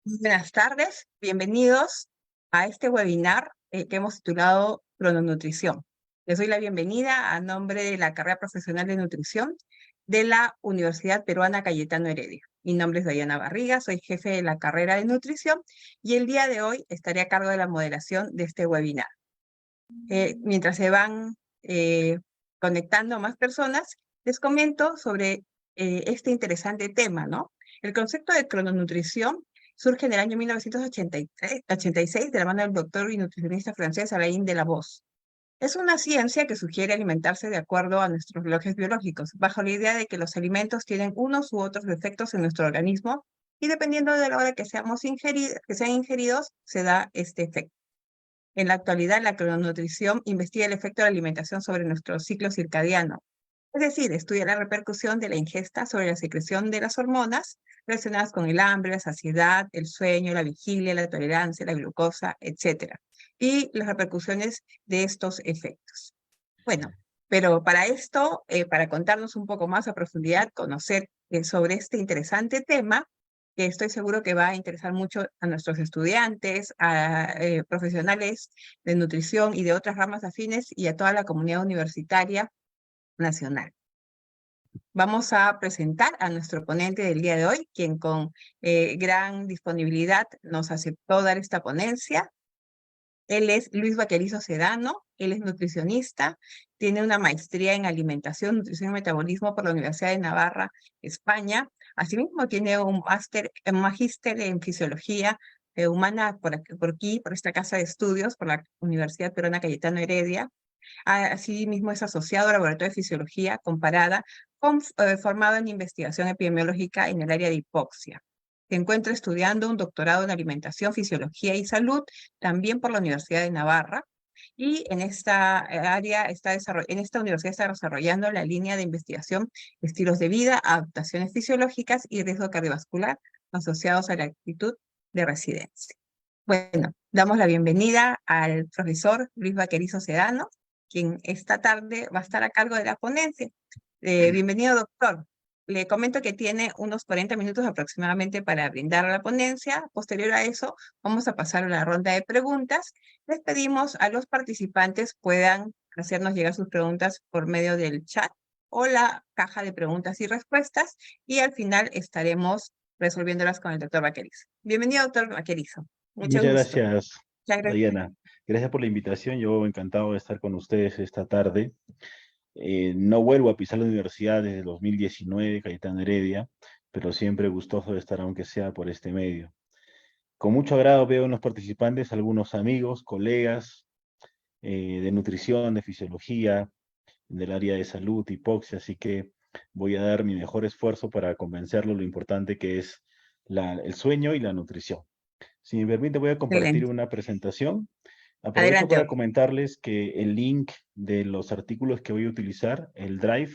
Buenas tardes, bienvenidos a este webinar que hemos titulado Crononutrición. Les doy la bienvenida a nombre de la carrera profesional de nutrición de la Universidad Peruana Cayetano Heredia. Mi nombre es Dayana Barriga, soy jefe de la carrera de nutrición y el día de hoy estaré a cargo de la moderación de este webinar. Mientras se van conectando más personas, les comento sobre este interesante tema, ¿no? El concepto de crononutrición surge en el año 1986 de la mano del doctor y nutricionista francés Alain Delabos. Es una ciencia que sugiere alimentarse de acuerdo a nuestros relojes biológicos, bajo la idea de que los alimentos tienen unos u otros efectos en nuestro organismo y dependiendo de la hora que sean ingeridos, se da este efecto. En la actualidad, la crononutrición investiga el efecto de la alimentación sobre nuestro ciclo circadiano, es decir, estudia la repercusión de la ingesta sobre la secreción de las hormonas relacionadas con el hambre, la saciedad, el sueño, la vigilia, la tolerancia, la glucosa, etcétera, y las repercusiones de estos efectos. Bueno, pero para esto, para contarnos un poco más a profundidad, conocer sobre este interesante tema, que estoy seguro que va a interesar mucho a nuestros estudiantes, a profesionales de nutrición y de otras ramas afines y a toda la comunidad universitaria nacional. Vamos a presentar a nuestro ponente del día de hoy, quien con gran disponibilidad nos aceptó dar esta ponencia. Él es Luis Vaquerizo Sedano, él es nutricionista, tiene una maestría en alimentación, nutrición y metabolismo por la Universidad de Navarra, España. Asimismo, tiene un magíster en fisiología humana por aquí, por esta casa de estudios, por la Universidad Peruana Cayetano Heredia. Asimismo, es asociado al Laboratorio de Fisiología Comparada, formado en investigación epidemiológica en el área de hipoxia. Se encuentra estudiando un doctorado en alimentación, fisiología y salud, también por la Universidad de Navarra, y en esta área en esta universidad está desarrollando la línea de investigación estilos de vida, adaptaciones fisiológicas y riesgo cardiovascular asociados a la actitud de residencia. Bueno, damos la bienvenida al profesor Luis Vaquerizo Sedano, quien esta tarde va a estar a cargo de la ponencia. Bienvenido, doctor. Le comento que tiene unos 40 minutos aproximadamente para brindar la ponencia. Posterior a eso, vamos a pasar a la ronda de preguntas. Les pedimos a los participantes puedan hacernos llegar sus preguntas por medio del chat o la caja de preguntas y respuestas, y al final estaremos resolviéndolas con el doctor Vaquerizo. Bienvenido, doctor Vaquerizo. Mucho Muchas gusto. gracias, Muchas gracias. Diana. Gracias por la invitación. Yo encantado de estar con ustedes esta tarde. No vuelvo a pisar la universidad desde 2019, Cayetano Heredia, pero siempre gustoso de estar, aunque sea por este medio. Con mucho agrado veo en los participantes algunos amigos, colegas de nutrición, de fisiología, del área de salud, hipoxia, así que voy a dar mi mejor esfuerzo para convencerlos lo importante que es el sueño y la nutrición. Si me permite, voy a compartir Excelente. una presentación. Aprovecho Adelante, para doctor. comentarles que el link de los artículos que voy a utilizar, el Drive,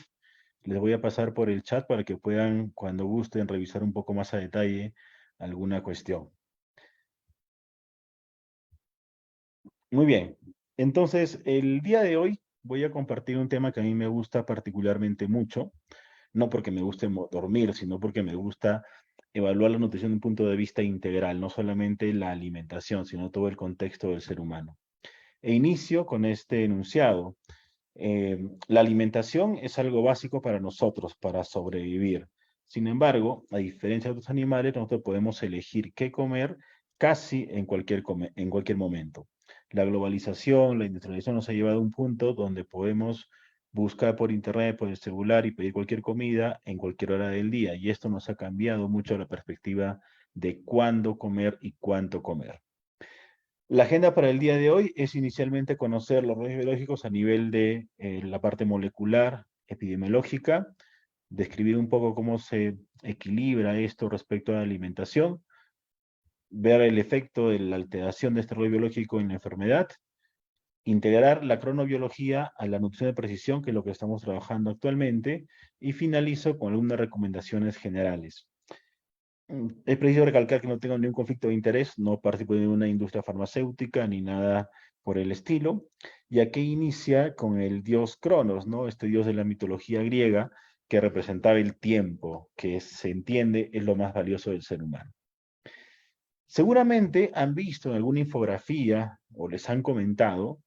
les voy a pasar por el chat para que puedan, cuando gusten, revisar un poco más a detalle alguna cuestión. Muy bien. Entonces, el día de hoy voy a compartir un tema que a mí me gusta particularmente mucho, no porque me guste dormir, sino porque me gusta evaluar la nutrición desde un punto de vista integral, no solamente la alimentación, sino todo el contexto del ser humano. E inicio con este enunciado. La alimentación es algo básico para nosotros, para sobrevivir. Sin embargo, a diferencia de otros animales, nosotros podemos elegir qué comer casi en cualquier momento. La globalización, la industrialización nos ha llevado a un punto donde podemos buscar por internet, por el celular y pedir cualquier comida en cualquier hora del día. Y esto nos ha cambiado mucho la perspectiva de cuándo comer y cuánto comer. La agenda para el día de hoy es inicialmente conocer los riesgos biológicos a nivel de la parte molecular, epidemiológica, describir un poco cómo se equilibra esto respecto a la alimentación, ver el efecto de la alteración de este rol biológico en la enfermedad, integrar la cronobiología a la nutrición de precisión, que es lo que estamos trabajando actualmente, y finalizo con algunas recomendaciones generales. Es preciso recalcar que no tengo ningún conflicto de interés, no participo de una industria farmacéutica ni nada por el estilo, ya que inicia con el dios Cronos, ¿no? Este dios de la mitología griega que representaba el tiempo, que se entiende es lo más valioso del ser humano. Seguramente han visto en alguna infografía o les han comentado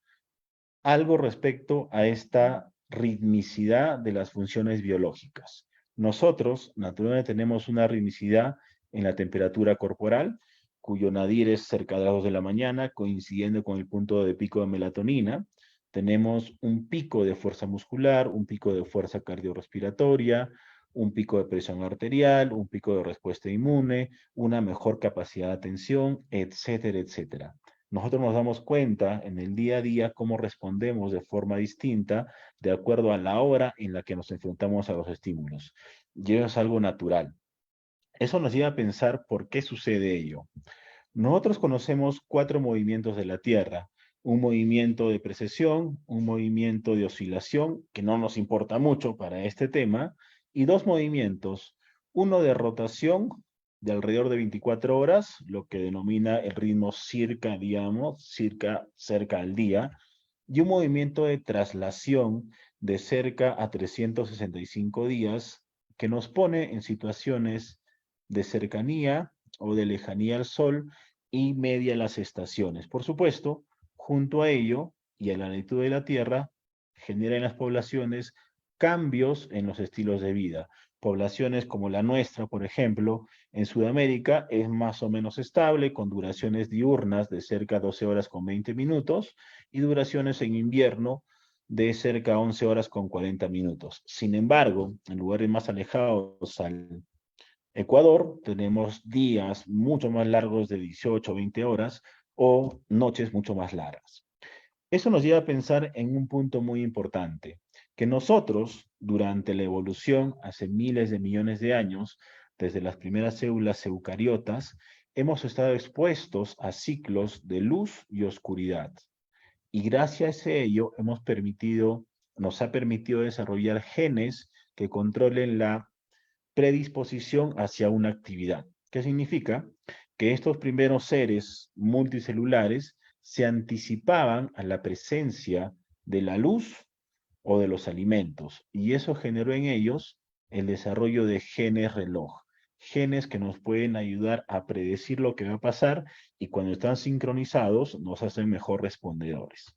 algo respecto a esta ritmicidad de las funciones biológicas. Nosotros, naturalmente, tenemos una ritmicidad en la temperatura corporal, cuyo nadir es cerca de las 2 de la mañana, coincidiendo con el punto de pico de melatonina. Tenemos un pico de fuerza muscular, un pico de fuerza cardiorrespiratoria, un pico de presión arterial, un pico de respuesta inmune, una mejor capacidad de atención, etcétera, etcétera. Nosotros nos damos cuenta en el día a día cómo respondemos de forma distinta de acuerdo a la hora en la que nos enfrentamos a los estímulos. Y eso es algo natural. Eso nos lleva a pensar por qué sucede ello. Nosotros conocemos 4 movimientos de la Tierra. Un movimiento de precesión, un movimiento de oscilación, que no nos importa mucho para este tema, y 2 movimientos, uno de rotación de alrededor de 24 horas, lo que denomina el ritmo circadiano, cerca al día, y un movimiento de traslación de cerca a 365 días, que nos pone en situaciones de cercanía o de lejanía al Sol y media las estaciones. Por supuesto, junto a ello y a la latitud de la Tierra, genera en las poblaciones cambios en los estilos de vida. Poblaciones como la nuestra, por ejemplo, en Sudamérica es más o menos estable, con duraciones diurnas de cerca a 12 horas con 20 minutos y duraciones en invierno de cerca a 11 horas con 40 minutos. Sin embargo, en lugares más alejados al Ecuador, tenemos días mucho más largos de 18 o 20 horas o noches mucho más largas. Eso nos lleva a pensar en un punto muy importante, que nosotros, durante la evolución, hace miles de millones de años, desde las primeras células eucariotas, hemos estado expuestos a ciclos de luz y oscuridad. Y gracias a ello nos ha permitido desarrollar genes que controlen la predisposición hacia una actividad. ¿Qué significa? Que estos primeros seres multicelulares se anticipaban a la presencia de la luz o de los alimentos, y eso generó en ellos el desarrollo de genes reloj, genes que nos pueden ayudar a predecir lo que va a pasar y cuando están sincronizados nos hacen mejor respondedores.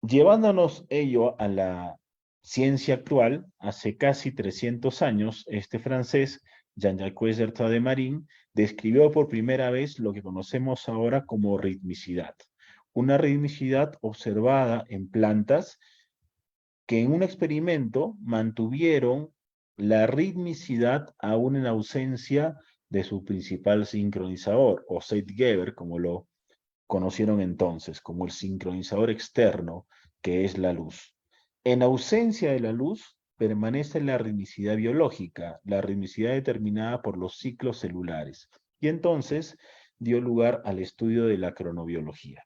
Llevándonos ello a la ciencia actual, hace casi 300 años, este francés, Jean-Jacques Dertha-de-Marin, describió por primera vez lo que conocemos ahora como ritmicidad. Una ritmicidad observada en plantas que en un experimento mantuvieron la ritmicidad aún en ausencia de su principal sincronizador, o Zeitgeber, como lo conocieron entonces, como el sincronizador externo, que es la luz. En ausencia de la luz, permanece la ritmicidad biológica, la ritmicidad determinada por los ciclos celulares, y entonces dio lugar al estudio de la cronobiología.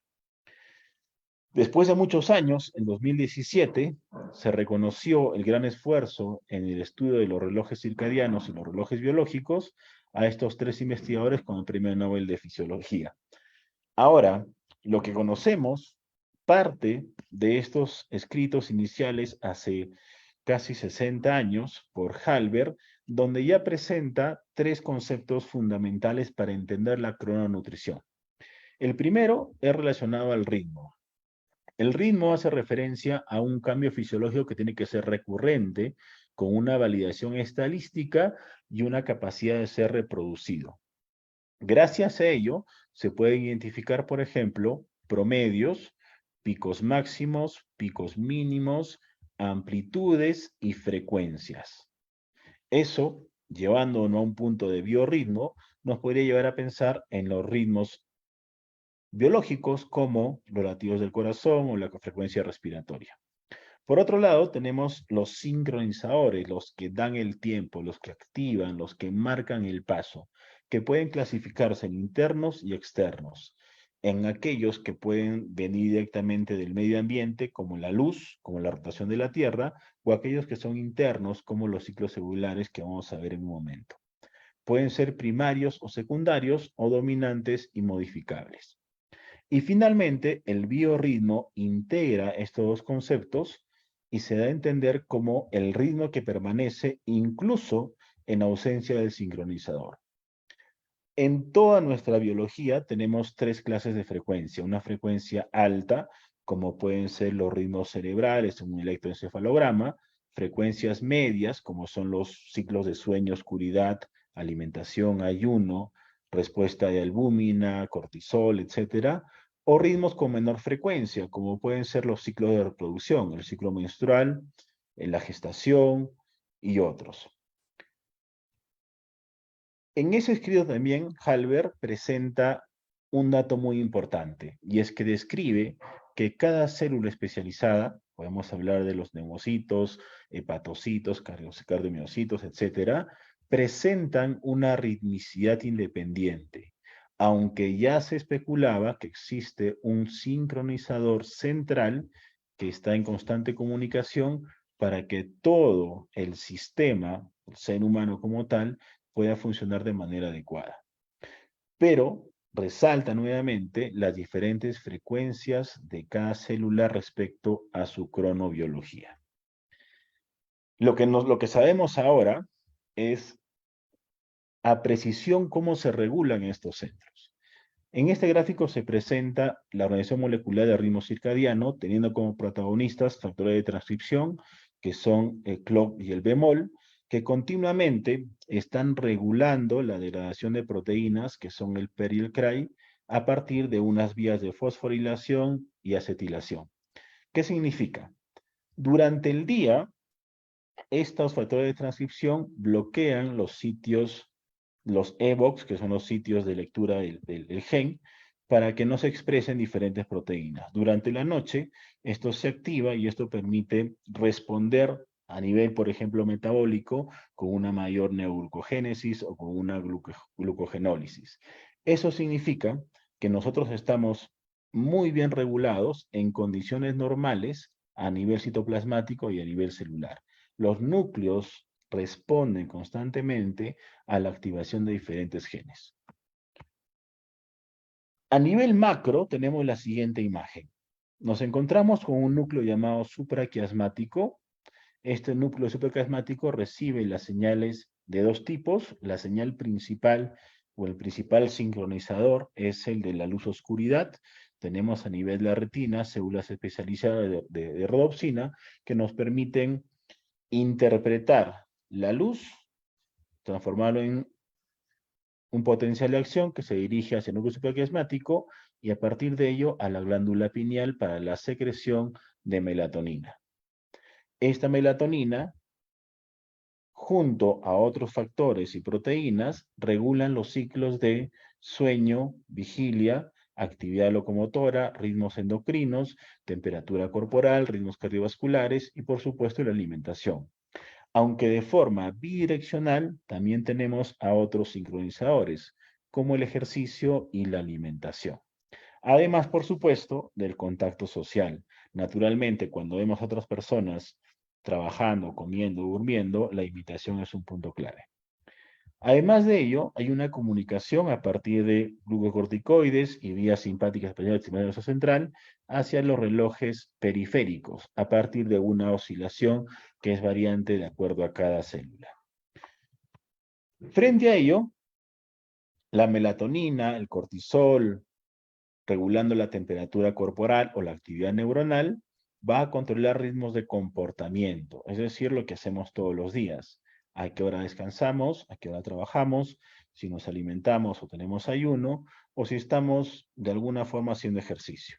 Después de muchos años, en 2017, se reconoció el gran esfuerzo en el estudio de los relojes circadianos y los relojes biológicos a estos 3 investigadores con el Premio Nobel de Fisiología. Ahora, lo que conocemos parte de estos escritos iniciales hace casi 60 años por Halber, donde ya presenta 3 conceptos fundamentales para entender la crononutrición. El primero es relacionado al ritmo. El ritmo hace referencia a un cambio fisiológico que tiene que ser recurrente, con una validación estadística y una capacidad de ser reproducido. Gracias a ello, se pueden identificar, por ejemplo, promedios, picos máximos, picos mínimos, amplitudes y frecuencias. Eso, llevándonos a un punto de biorritmo, nos podría llevar a pensar en los ritmos biológicos como los latidos del corazón o la frecuencia respiratoria. Por otro lado, tenemos los sincronizadores, los que dan el tiempo, los que activan, los que marcan el paso, que pueden clasificarse en internos y externos, en aquellos que pueden venir directamente del medio ambiente, como la luz, como la rotación de la Tierra, o aquellos que son internos, como los ciclos celulares que vamos a ver en un momento. Pueden ser primarios o secundarios, o dominantes y modificables. Y finalmente, el biorritmo integra estos dos conceptos y se da a entender como el ritmo que permanece incluso en ausencia del sincronizador. En toda nuestra biología tenemos tres clases de frecuencia. Una frecuencia alta, como pueden ser los ritmos cerebrales en un electroencefalograma, frecuencias medias, como son los ciclos de sueño, oscuridad, alimentación, ayuno, respuesta de albúmina, cortisol, etcétera, o ritmos con menor frecuencia, como pueden ser los ciclos de reproducción, el ciclo menstrual, la gestación y otros. En ese escrito también Halber presenta un dato muy importante, y es que describe que cada célula especializada, podemos hablar de los neumocitos, hepatocitos, cardiomiocitos, etcétera, presentan una ritmicidad independiente, aunque ya se especulaba que existe un sincronizador central que está en constante comunicación para que todo el sistema, el ser humano como tal, pueda funcionar de manera adecuada. Pero resalta nuevamente las diferentes frecuencias de cada célula respecto a su cronobiología. Lo que sabemos ahora es a precisión cómo se regulan estos centros. En este gráfico se presenta la organización molecular del ritmo circadiano, teniendo como protagonistas factores de transcripción, que son el clock y el bemol, que continuamente están regulando la degradación de proteínas, que son el PER y el CRY, a partir de unas vías de fosforilación y acetilación. ¿Qué significa? Durante el día, estos factores de transcripción bloquean los sitios, los EVOCs, que son los sitios de lectura del gen, para que no se expresen diferentes proteínas. Durante la noche, esto se activa y esto permite responder a nivel, por ejemplo, metabólico, con una mayor neoglucogénesis o con una glucogenólisis. Eso significa que nosotros estamos muy bien regulados en condiciones normales a nivel citoplasmático y a nivel celular. Los núcleos responden constantemente a la activación de diferentes genes. A nivel macro tenemos la siguiente imagen. Nos encontramos con un núcleo llamado supraquiasmático. Este núcleo supraquiasmático recibe las señales de dos tipos. La señal principal o el principal sincronizador es el de la luz-oscuridad. Tenemos a nivel de la retina células especializadas de rodopsina que nos permiten interpretar la luz, transformarlo en un potencial de acción que se dirige hacia el núcleo supraquiasmático y a partir de ello a la glándula pineal para la secreción de melatonina. Esta melatonina, junto a otros factores y proteínas, regulan los ciclos de sueño, vigilia, actividad locomotora, ritmos endocrinos, temperatura corporal, ritmos cardiovasculares y por supuesto la alimentación. Aunque de forma bidireccional, también tenemos a otros sincronizadores, como el ejercicio y la alimentación. Además, por supuesto, del contacto social. Naturalmente, cuando vemos a otras personas trabajando, comiendo, durmiendo, la imitación es un punto clave. Además de ello, hay una comunicación a partir de glucocorticoides y vías simpáticas especiales del nervioso central hacia los relojes periféricos, a partir de una oscilación que es variante de acuerdo a cada célula. Frente a ello, la melatonina, el cortisol, regulando la temperatura corporal o la actividad neuronal, va a controlar ritmos de comportamiento, es decir, lo que hacemos todos los días. A qué hora descansamos, a qué hora trabajamos, si nos alimentamos o tenemos ayuno, o si estamos de alguna forma haciendo ejercicio.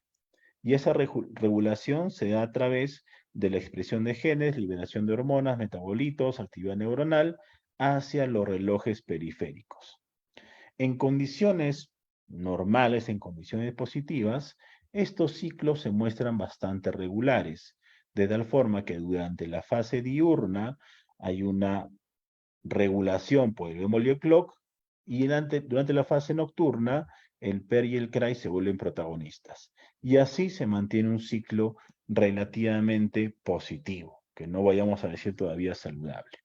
Y esa regulación se da a través de la expresión de genes, liberación de hormonas, metabolitos, actividad neuronal, hacia los relojes periféricos. En condiciones normales, en condiciones positivas, estos ciclos se muestran bastante regulares, de tal forma que durante la fase diurna hay una regulación por el bemol y el clock, y durante la fase nocturna el PER y el CRY se vuelven protagonistas. Y así se mantiene un ciclo relativamente positivo, que no vayamos a decir todavía saludable.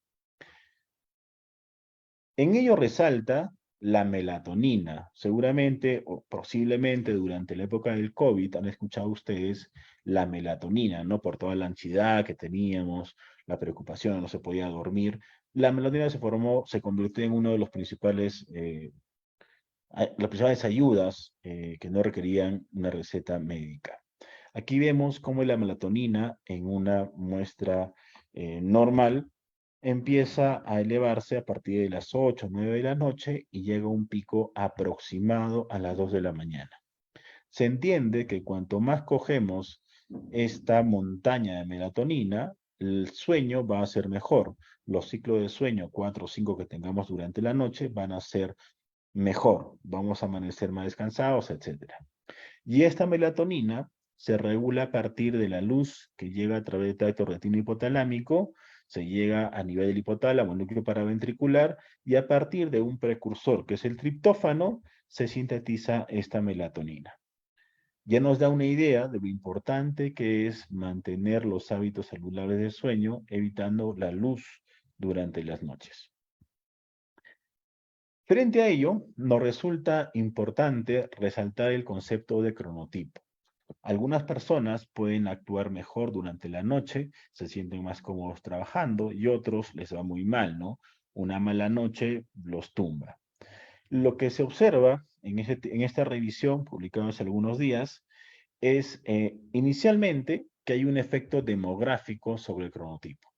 En ello resalta la melatonina. Seguramente o posiblemente durante la época del COVID han escuchado ustedes la melatonina, ¿no? Por toda la ansiedad que teníamos, la preocupación, no se podía dormir. La melatonina se convirtió en uno de los principales las principales ayudas que no requerían una receta médica. Aquí vemos cómo la melatonina en una muestra normal empieza a elevarse a partir de las 8 o 9 de la noche y llega a un pico aproximado a las 2 de la mañana. Se entiende que cuanto más cogemos esta montaña de melatonina, el sueño va a ser mejor. Los ciclos de sueño, 4 o 5 que tengamos durante la noche, van a ser mejor. Vamos a amanecer más descansados, etcétera. Y esta melatonina se regula a partir de la luz que llega a través del tracto retino hipotalámico, se llega a nivel del hipotálamo, núcleo paraventricular, y a partir de un precursor, que es el triptófano, se sintetiza esta melatonina. Ya nos da una idea de lo importante que es mantener los hábitos saludables del sueño, evitando la luz durante las noches. Frente a ello, nos resulta importante resaltar el concepto de cronotipo. Algunas personas pueden actuar mejor durante la noche, se sienten más cómodos trabajando y otros les va muy mal, ¿no? Una mala noche los tumba. Lo que se observa en esta revisión, publicada hace algunos días, es inicialmente que hay un efecto demográfico sobre el cronotipo.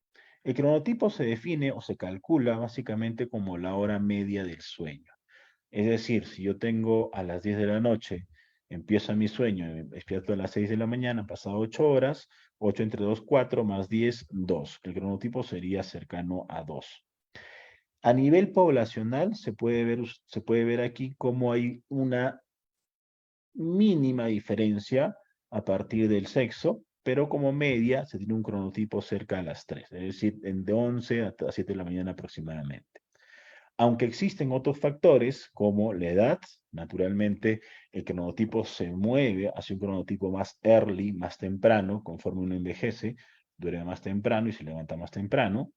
El cronotipo se define o se calcula básicamente como la hora media del sueño. Es decir, si yo tengo a las 10 de la noche, empieza mi sueño, me despierto a las 6 de la mañana, han pasado 8 horas, 8 entre 2, 4, más 10, 2. El cronotipo sería cercano a 2. A nivel poblacional se puede ver aquí cómo hay una mínima diferencia a partir del sexo, pero como media se tiene un cronotipo cerca a las 3, es decir, de 11 a 7 de la mañana aproximadamente. Aunque existen otros factores como la edad, naturalmente el cronotipo se mueve hacia un cronotipo más early, más temprano, conforme uno envejece, duerme más temprano y se levanta más temprano.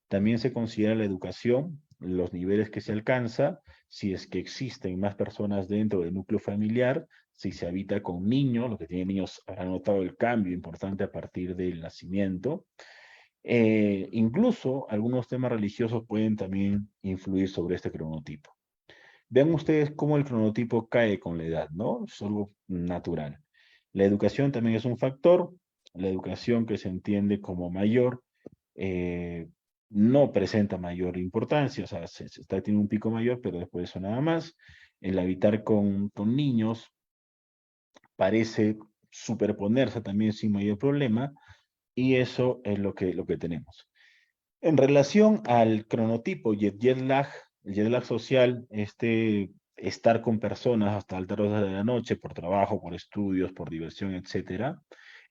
También se considera la educación, los niveles que se alcanza, si es que existen más personas dentro del núcleo familiar, si se habita con niños, los que tienen niños habrán notado el cambio importante a partir del nacimiento. Incluso algunos temas religiosos pueden también influir sobre este cronotipo. Vean ustedes cómo el cronotipo cae con la edad, ¿no? Es algo natural. La educación también es un factor. La educación que se entiende como mayor eh, no presenta mayor importancia, o sea, se está teniendo un pico mayor, pero después de eso nada más. El habitar con niños parece superponerse también sin mayor problema, y eso es lo que tenemos. En relación al cronotipo y el jet lag social, estar con personas hasta altas horas de la noche por trabajo, por estudios, por diversión, etcétera,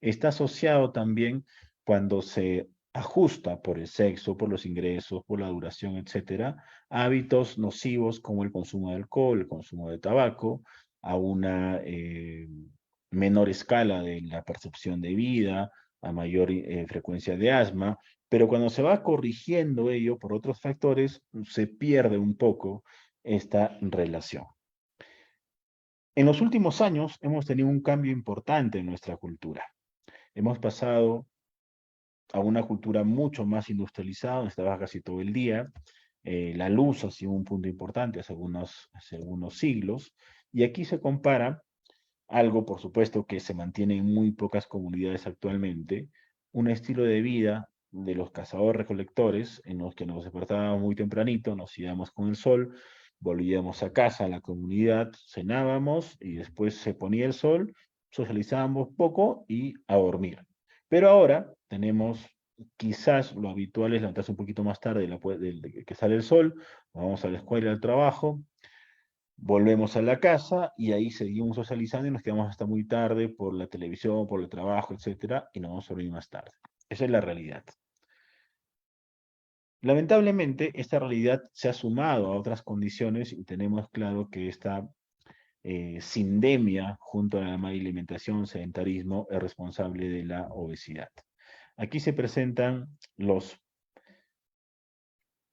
está asociado también cuando se ajusta por el sexo, por los ingresos, por la duración, etcétera, a hábitos nocivos como el consumo de alcohol, el consumo de tabaco, a una menor escala de la percepción de vida, a mayor frecuencia de asma, pero cuando se va corrigiendo ello por otros factores, se pierde un poco esta relación. En los últimos años hemos tenido un cambio importante en nuestra cultura. Hemos pasado a una cultura mucho más industrializada, donde se trabaja casi todo el día. La luz ha sido un punto importante hace algunos siglos. Y aquí se compara algo, por supuesto, que se mantiene en muy pocas comunidades actualmente, un estilo de vida de los cazadores-recolectores, en los que nos despertábamos muy tempranito, nos íbamos con el sol, volvíamos a casa, a la comunidad, cenábamos y después se ponía el sol, socializábamos poco y a dormir. Pero ahora tenemos, quizás lo habitual es levantarse un poquito más tarde de que sale el sol, vamos a la escuela, al trabajo, volvemos a la casa y ahí seguimos socializando y nos quedamos hasta muy tarde por la televisión, por el trabajo, etcétera, y nos vamos a dormir más tarde. Esa es la realidad. Lamentablemente, esta realidad se ha sumado a otras condiciones y tenemos claro que esta sindemia junto a la mala alimentación, sedentarismo, es responsable de la obesidad. Aquí se presentan los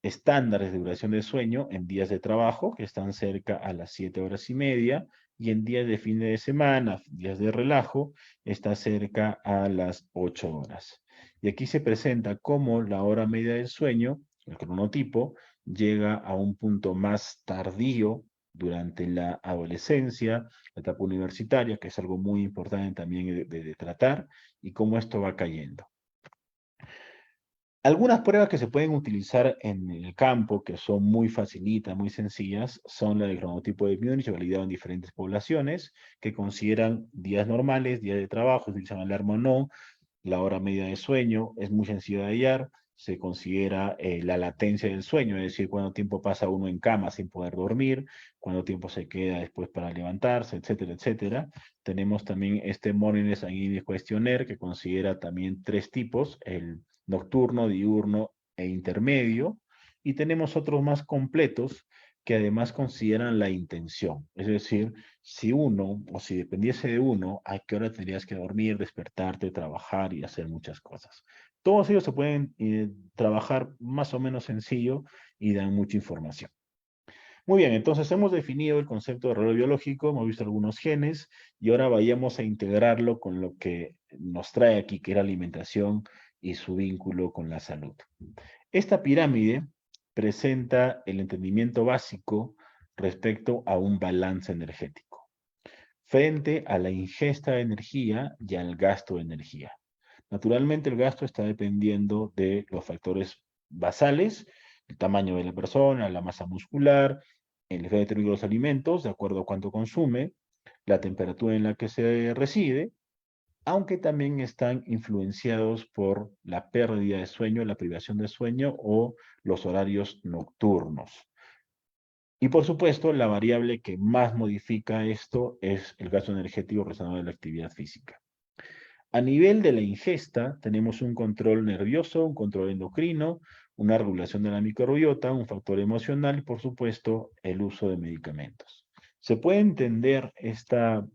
estándares de duración de sueño en días de trabajo, que están cerca a las 7 horas y media, y en días de fin de semana, días de relajo, está cerca a las 8 horas. Y aquí se presenta cómo la hora media del sueño, el cronotipo, llega a un punto más tardío durante la adolescencia, la etapa universitaria, que es algo muy importante también de tratar, y cómo esto va cayendo. Algunas pruebas que se pueden utilizar en el campo, que son muy facilitas, muy sencillas, son la del cronotipo de Múnich, validado en diferentes poblaciones, que consideran días normales, días de trabajo, utilizan alarma o no, la hora media de sueño, es muy sencillo de hallar, se considera la latencia del sueño, es decir, cuánto tiempo pasa uno en cama sin poder dormir, cuánto tiempo se queda después para levantarse, etcétera, etcétera. Tenemos también este Morning Sanguine Questionnaire, que considera también tres tipos, el nocturno, diurno e intermedio, y tenemos otros más completos que además consideran la intención, es decir, si uno, o si dependiese de uno, a qué hora tendrías que dormir, despertarte, trabajar y hacer muchas cosas. Todos ellos se pueden trabajar más o menos sencillo y dan mucha información. Muy bien, entonces hemos definido el concepto de reloj biológico, hemos visto algunos genes y ahora vayamos a integrarlo con lo que nos trae aquí, que era alimentación y su vínculo con la salud. Esta pirámide presenta el entendimiento básico respecto a un balance energético, frente a la ingesta de energía y al gasto de energía. Naturalmente, el gasto está dependiendo de los factores basales, el tamaño de la persona, la masa muscular, el efecto térmico de los alimentos, de acuerdo a cuánto consume, la temperatura en la que se reside, aunque también están influenciados por la pérdida de sueño, la privación de sueño o los horarios nocturnos. Y por supuesto, la variable que más modifica esto es el gasto energético relacionado a la actividad física. A nivel de la ingesta, tenemos un control nervioso, un control endocrino, una regulación de la microbiota, un factor emocional y, por supuesto, el uso de medicamentos. Se puede entender esta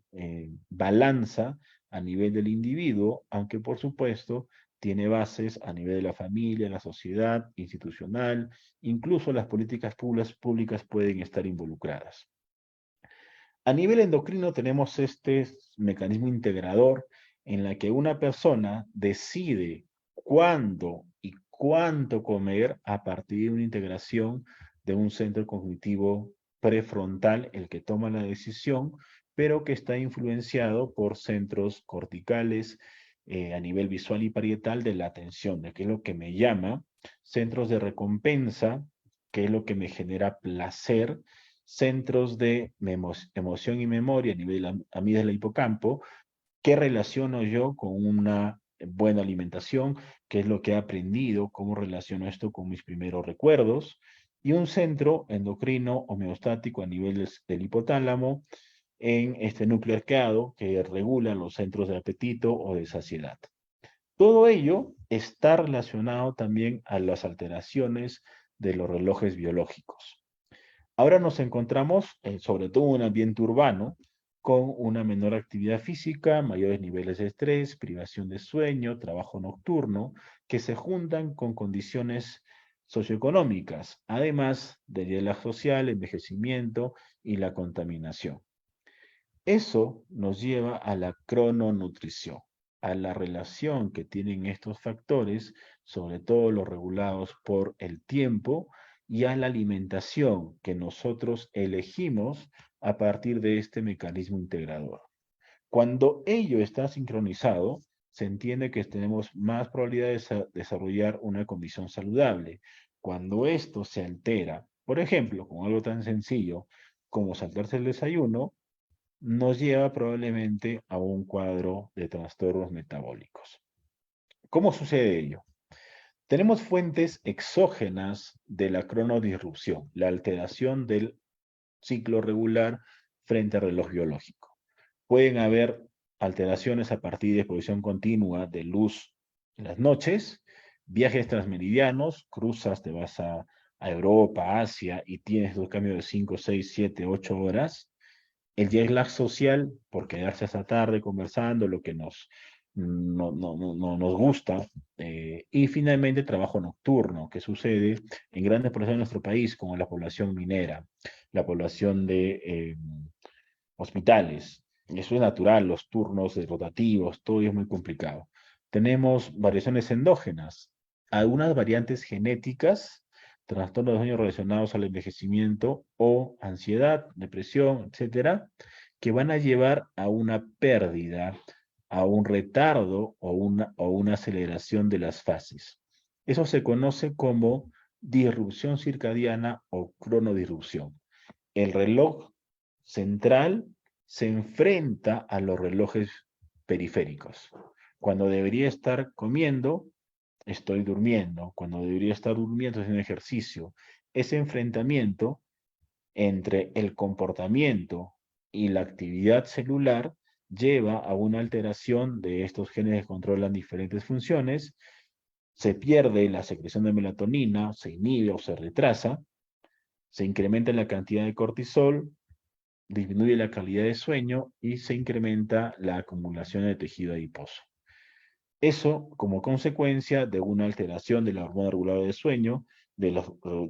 balanza a nivel del individuo, aunque, por supuesto, tiene bases a nivel de la familia, la sociedad, institucional, incluso las políticas públicas pueden estar involucradas. A nivel endocrino tenemos este mecanismo integrador en la que una persona decide cuándo y cuánto comer a partir de una integración de un centro cognitivo prefrontal, el que toma la decisión, pero que está influenciado por centros corticales a nivel visual y parietal de la atención, de qué es lo que me llama, centros de recompensa, qué es lo que me genera placer, centros de emoción y memoria a nivel de la amígdala hipocampo, qué relaciono yo con una buena alimentación, qué es lo que he aprendido, cómo relaciono esto con mis primeros recuerdos, y un centro endocrino homeostático a nivel del hipotálamo en este núcleo arqueado que regula los centros de apetito o de saciedad. Todo ello está relacionado también a las alteraciones de los relojes biológicos. Ahora nos encontramos, sobre todo en un ambiente urbano, con una menor actividad física, mayores niveles de estrés, privación de sueño, trabajo nocturno, que se juntan con condiciones socioeconómicas, además del hielo social, envejecimiento y la contaminación. Eso nos lleva a la crononutrición, a la relación que tienen estos factores, sobre todo los regulados por el tiempo, y a la alimentación que nosotros elegimos a partir de este mecanismo integrador. Cuando ello está sincronizado, se entiende que tenemos más probabilidades de desarrollar una condición saludable. Cuando esto se altera, por ejemplo, con algo tan sencillo como saltarse el desayuno, nos lleva probablemente a un cuadro de trastornos metabólicos. ¿Cómo sucede ello? Tenemos fuentes exógenas de la cronodisrupción, la alteración del ciclo regular frente al reloj biológico. Pueden haber alteraciones a partir de exposición continua de luz en las noches, viajes transmeridianos, cruzas, te vas a Europa, Asia y tienes dos cambios de 5, 6, 7, 8 horas, el jet lag social, por quedarse hasta tarde conversando, lo que no nos gusta, y finalmente trabajo nocturno, que sucede en grandes poblaciones de nuestro país, como la población minera, la población de hospitales. Eso es natural, los turnos rotativos, todo es muy complicado. Tenemos variaciones endógenas, algunas variantes genéticas trastornos de sueño relacionados al envejecimiento o ansiedad, depresión, etcétera, que van a llevar a una pérdida, a un retardo o una aceleración de las fases. Eso se conoce como disrupción circadiana o cronodisrupción. El reloj central se enfrenta a los relojes periféricos. Cuando debería estar comiendo, estoy durmiendo. Cuando debería estar durmiendo, haciendo ejercicio. Ese enfrentamiento entre el comportamiento y la actividad celular lleva a una alteración de estos genes que controlan diferentes funciones. Se pierde la secreción de melatonina, se inhibe o se retrasa, se incrementa la cantidad de cortisol, disminuye la calidad de sueño y se incrementa la acumulación de tejido adiposo. Eso como consecuencia de una alteración de la hormona reguladora del sueño, del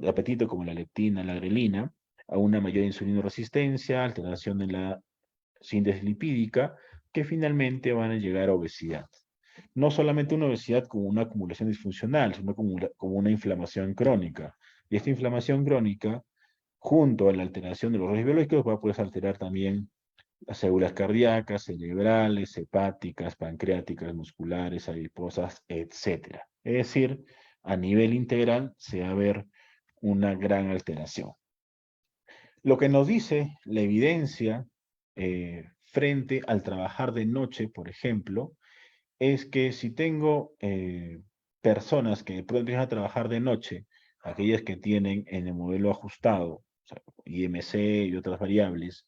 apetito como la leptina, la grelina, a una mayor insulinoresistencia, alteración en la síntesis lipídica, que finalmente van a llegar a obesidad. No solamente una obesidad como una acumulación disfuncional, sino como una inflamación crónica. Y esta inflamación crónica, junto a la alteración de los relojes biológicos, va a poder alterar también las células cardíacas, cerebrales, hepáticas, pancreáticas, musculares, adiposas, etc. Es decir, a nivel integral se va a ver una gran alteración. Lo que nos dice la evidencia frente al trabajar de noche, por ejemplo, es que si tengo personas que pueden empezar a trabajar de noche, aquellas que tienen en el modelo ajustado, o sea, IMC y otras variables,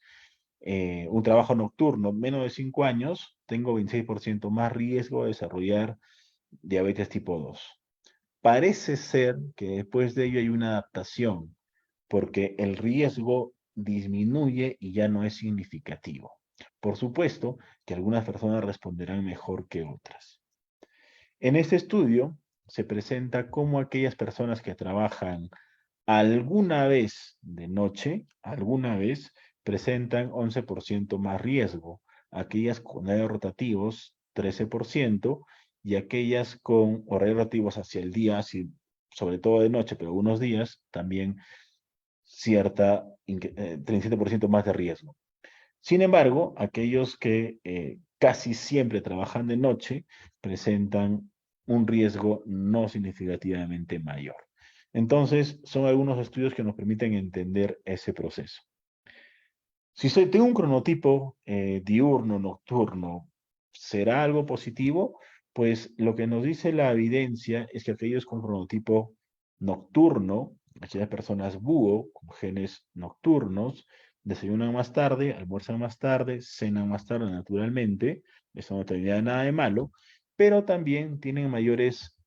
un trabajo nocturno menos de 5 años, tengo 26% más riesgo de desarrollar diabetes tipo 2. Parece ser que después de ello hay una adaptación, porque el riesgo disminuye y ya no es significativo. Por supuesto que algunas personas responderán mejor que otras. En este estudio se presenta cómo aquellas personas que trabajan alguna vez de noche, alguna vez, presentan 11% más riesgo. Aquellas con horarios rotativos, 13%, y aquellas con horarios rotativos hacia el día, sobre todo de noche, pero algunos días, también 37% más de riesgo. Sin embargo, aquellos que casi siempre trabajan de noche presentan un riesgo no significativamente mayor. Entonces, son algunos estudios que nos permiten entender ese proceso. Si tengo un cronotipo diurno, nocturno, ¿será algo positivo? Pues lo que nos dice la evidencia es que aquellos con cronotipo nocturno, aquellas personas búho, con genes nocturnos, desayunan más tarde, almuerzan más tarde, cenan más tarde naturalmente, eso no tendría nada de malo, pero también tienen mayores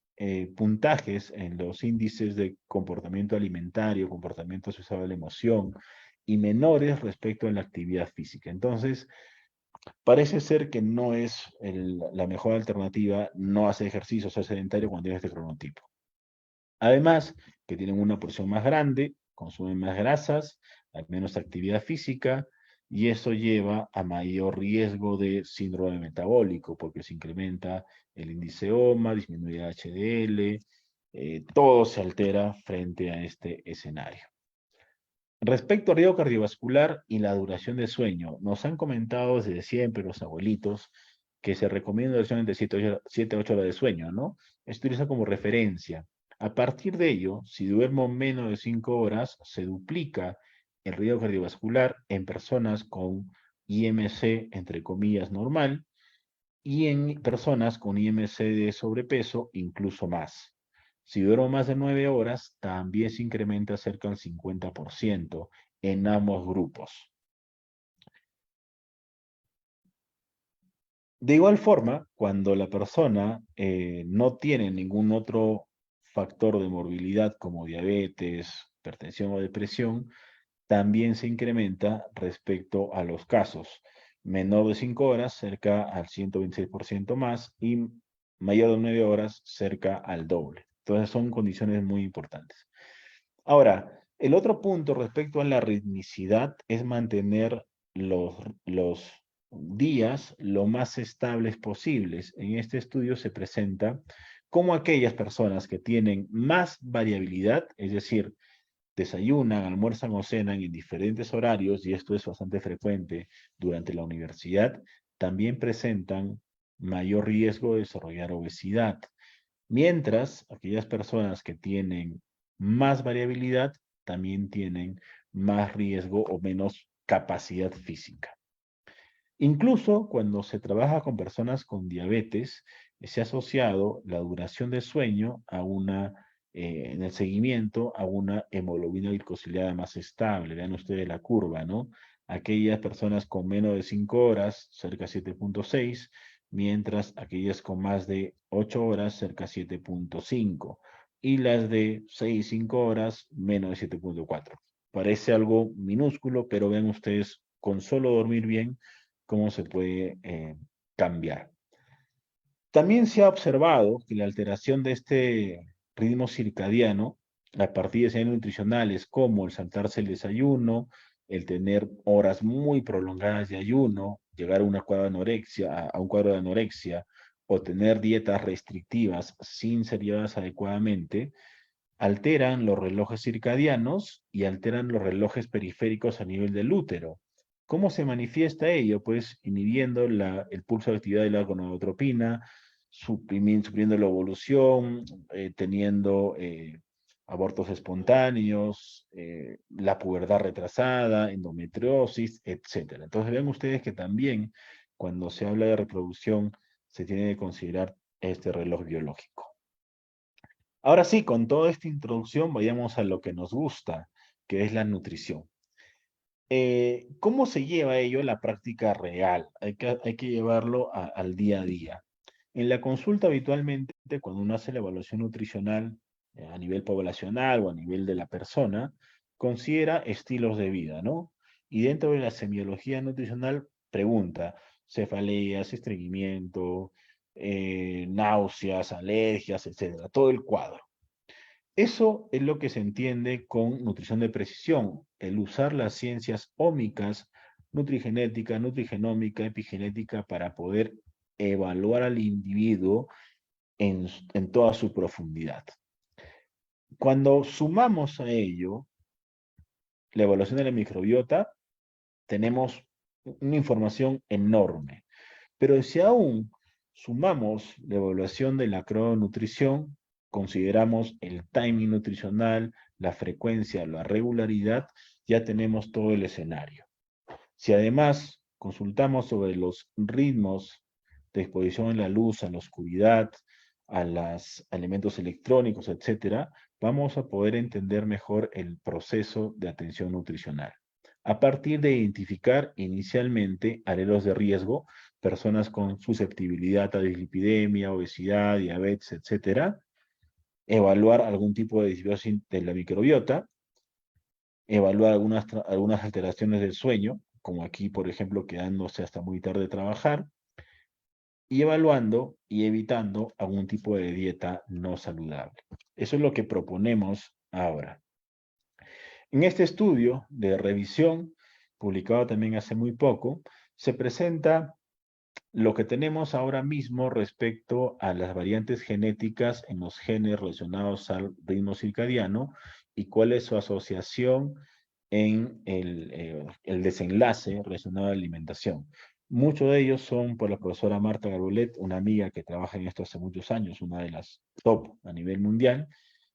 puntajes en los índices de comportamiento alimentario, comportamiento asociado a la emoción, y menores respecto a la actividad física. Entonces, parece ser que no es la mejor alternativa no hacer ejercicio, ser sedentario cuando tienes este cronotipo. Además, que tienen una porción más grande, consumen más grasas, hay menos actividad física, y eso lleva a mayor riesgo de síndrome metabólico, porque se incrementa el índice OMA, disminuye el HDL, todo se altera frente a este escenario. Respecto al riesgo cardiovascular y la duración de sueño, nos han comentado desde siempre los abuelitos que se recomienda duración entre 7 a 8 horas de sueño, ¿no? Esto utiliza como referencia. A partir de ello, si duermo menos de 5 horas, se duplica el riesgo cardiovascular en personas con IMC, entre comillas, normal, y en personas con IMC de sobrepeso, incluso más. Si duermo más de 9 horas, también se incrementa cerca del 50% en ambos grupos. De igual forma, cuando la persona no tiene ningún otro factor de morbilidad como diabetes, hipertensión o depresión, también se incrementa respecto a los casos. Menor de 5 horas, cerca al 126% más, y mayor de 9 horas, cerca al doble. Entonces son condiciones muy importantes. Ahora, el otro punto respecto a la ritmicidad es mantener los días lo más estables posibles. En este estudio se presenta cómo aquellas personas que tienen más variabilidad, es decir, desayunan, almuerzan o cenan en diferentes horarios, y esto es bastante frecuente durante la universidad, también presentan mayor riesgo de desarrollar obesidad. Mientras aquellas personas que tienen más variabilidad también tienen más riesgo o menos capacidad física. Incluso cuando se trabaja con personas con diabetes, se ha asociado la duración de sueño a en el seguimiento a una hemoglobina glicosilada más estable. Vean ustedes la curva, ¿no? Aquellas personas con menos de 5 horas, cerca de 7,6, mientras aquellas con más de 8 horas, cerca de 7,5. Y las de 6 y 5 horas, menos de 7,4. Parece algo minúsculo, pero vean ustedes, con solo dormir bien, cómo se puede cambiar. También se ha observado que la alteración de este ritmo circadiano a partir de señales nutricionales como el saltarse el desayuno, el tener horas muy prolongadas de ayuno, llegar a, a un cuadro de anorexia, o tener dietas restrictivas sin ser llevadas adecuadamente, alteran los relojes circadianos y alteran los relojes periféricos a nivel del útero. ¿Cómo se manifiesta ello? Pues inhibiendo el pulso de actividad de la gonadotropina, suprimiendo la evolución, teniendo abortos espontáneos, la pubertad retrasada, endometriosis, etc. Entonces vean ustedes que también cuando se habla de reproducción se tiene que considerar este reloj biológico. Ahora sí, con toda esta introducción, vayamos a lo que nos gusta, que es la nutrición. ¿Cómo se lleva ello a la práctica real? Hay que llevarlo al día a día. En la consulta, habitualmente, cuando uno hace la evaluación nutricional a nivel poblacional o a nivel de la persona, considera estilos de vida, ¿no? Y dentro de la semiología nutricional, pregunta cefaleas, estreñimiento, náuseas, alergias, etcétera, todo el cuadro. Eso es lo que se entiende con nutrición de precisión, el usar las ciencias ómicas, nutrigenética, nutrigenómica, epigenética, para poder evaluar al individuo en toda su profundidad. Cuando sumamos a ello la evaluación de la microbiota, tenemos una información enorme. Pero si aún sumamos la evaluación de la crononutrición, consideramos el timing nutricional, la frecuencia, la regularidad, ya tenemos todo el escenario. Si además consultamos sobre los ritmos de exposición a la luz, a la oscuridad, a los elementos electrónicos, etcétera, vamos a poder entender mejor el proceso de atención nutricional. A partir de identificar inicialmente alelos de riesgo, personas con susceptibilidad a dislipidemia, obesidad, diabetes, etcétera, evaluar algún tipo de disbiosis de la microbiota, evaluar algunas alteraciones del sueño, como aquí, por ejemplo, quedándose hasta muy tarde a trabajar, y evaluando y evitando algún tipo de dieta no saludable. Eso es lo que proponemos ahora. En este estudio de revisión, publicado también hace muy poco, se presenta lo que tenemos ahora mismo respecto a las variantes genéticas en los genes relacionados al ritmo circadiano y cuál es su asociación en el desenlace relacionado a la alimentación. Muchos de ellos son por la profesora Marta Garbolet, una amiga que trabaja en esto hace muchos años, una de las top a nivel mundial,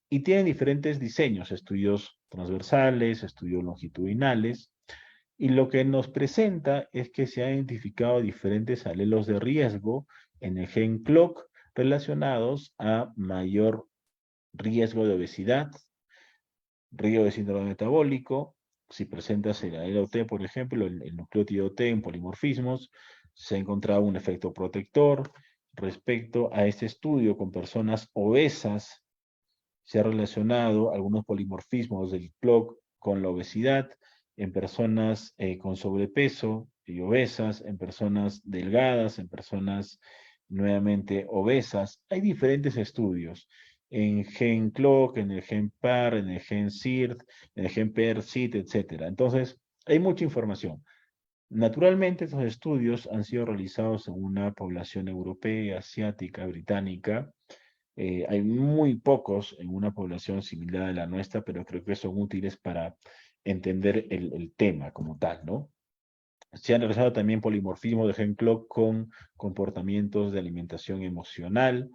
y tienen diferentes diseños, estudios transversales, estudios longitudinales, y lo que nos presenta es que se han identificado diferentes alelos de riesgo en el gen CLOCK relacionados a mayor riesgo de obesidad, riesgo de síndrome metabólico. Si presentas el alelo T, por ejemplo, el nucleótido T en polimorfismos, se ha encontrado un efecto protector. Respecto a este estudio con personas obesas, se ha relacionado algunos polimorfismos del CLOCK con la obesidad en personas con sobrepeso y obesas, en personas delgadas, en personas nuevamente obesas. Hay diferentes estudios en gen CLOCK, en el gen PAR, en el gen SIRT, en el gen PER-CIT, etc. Entonces, hay mucha información. Naturalmente, estos estudios han sido realizados en una población europea, asiática, británica, Hay muy pocos en una población similar a la nuestra, pero creo que son útiles para entender el tema como tal, ¿no? Se han realizado también polimorfismo de gen clock con comportamientos de alimentación emocional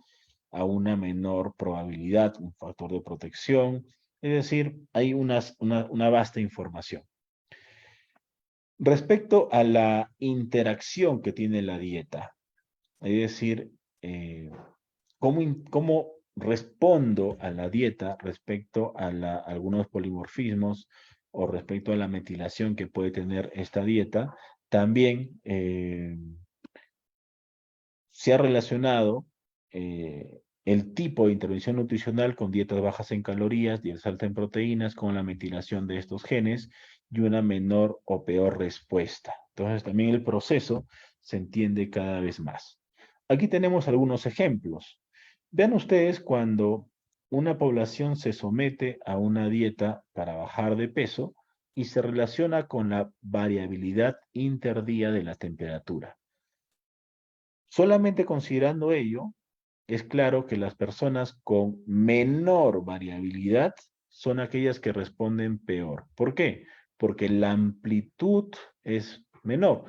a una menor probabilidad, un factor de protección. Es decir, hay una vasta información. Respecto a la interacción que tiene la dieta, es decir, eh, ¿cómo respondo a la dieta respecto a algunos polimorfismos o respecto a la metilación que puede tener esta dieta? También se ha relacionado el tipo de intervención nutricional con dietas bajas en calorías, dietas altas en proteínas, con la metilación de estos genes y una menor o peor respuesta. Entonces también el proceso se entiende cada vez más. Aquí tenemos algunos ejemplos. Vean ustedes cuando una población se somete a una dieta para bajar de peso y se relaciona con la variabilidad interdía de la temperatura. Solamente considerando ello, es claro que las personas con menor variabilidad son aquellas que responden peor. ¿Por qué? Porque la amplitud es menor.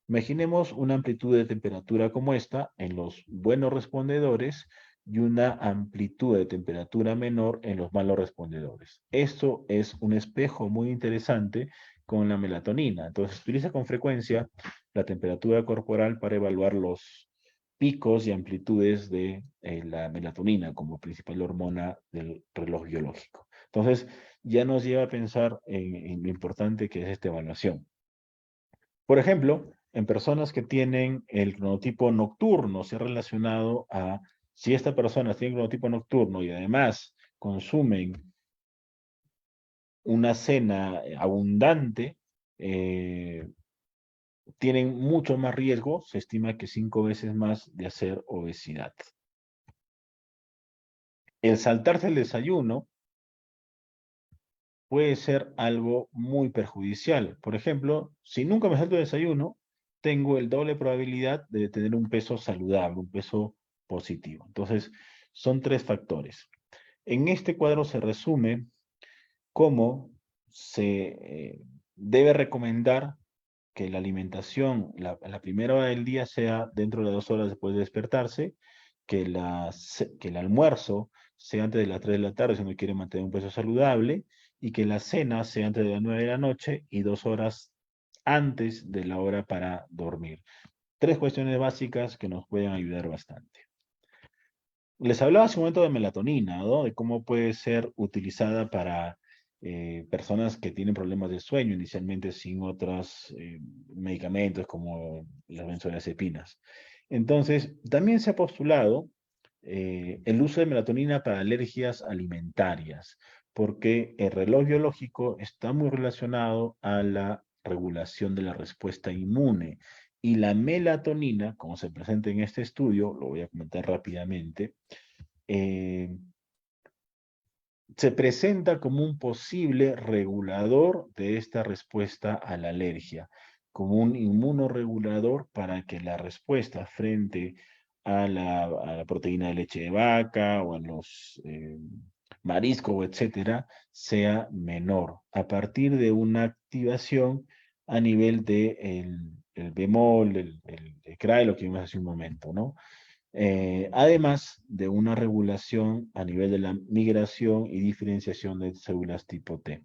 Imaginemos una amplitud de temperatura como esta en los buenos respondedores y una amplitud de temperatura menor en los malos respondedores. Esto es un espejo muy interesante con la melatonina. Entonces, se utiliza con frecuencia la temperatura corporal para evaluar los picos y amplitudes de la melatonina como principal hormona del reloj biológico. Entonces, ya nos lleva a pensar en lo importante que es esta evaluación. Por ejemplo, en personas que tienen el cronotipo nocturno, se ha relacionado a si esta persona tiene cronotipo nocturno y además consumen una cena abundante, eh, tienen mucho más riesgo, se estima que 5 veces más de hacer obesidad. El saltarse el desayuno puede ser algo muy perjudicial. Por ejemplo, si nunca me salto el desayuno, tengo el doble probabilidad de tener un peso saludable, un peso positivo. Entonces, son tres factores. En este cuadro se resume cómo se debe recomendar que la alimentación, la primera hora del día sea dentro de 2 horas después de despertarse, que el almuerzo sea antes de las 3 de la tarde si uno quiere mantener un peso saludable, y que la cena sea antes de las 9 de la noche y 2 horas antes de la hora para dormir. Tres cuestiones básicas que nos pueden ayudar bastante. Les hablaba hace un momento de melatonina, ¿no? De cómo puede ser utilizada para personas que tienen problemas de sueño, inicialmente sin otros medicamentos como las benzodiazepinas. Entonces, también se ha postulado el uso de melatonina para alergias alimentarias, porque el reloj biológico está muy relacionado a la regulación de la respuesta inmune. Y la melatonina, como se presenta en este estudio, lo voy a comentar rápidamente, eh, se presenta como un posible regulador de esta respuesta a la alergia, como un inmunoregulador para que la respuesta frente a la proteína de leche de vaca o a los mariscos, etcétera, sea menor a partir de una activación a nivel de el bemol, el CRAE, lo que vimos hace un momento, ¿no? Además de una regulación a nivel de la migración y diferenciación de células tipo T.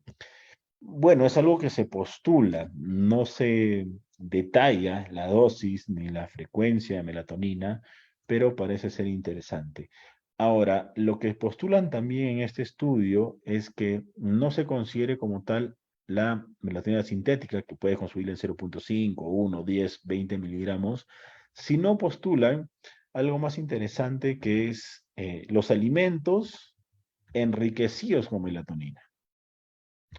Bueno, es algo que se postula, no se detalla la dosis ni la frecuencia de melatonina, pero parece ser interesante. Ahora, lo que postulan también en este estudio es que no se considere como tal la melatonina sintética, que puede consumir en 0,5, 1, 10, 20 miligramos, sino postulan algo más interesante que es los alimentos enriquecidos con melatonina.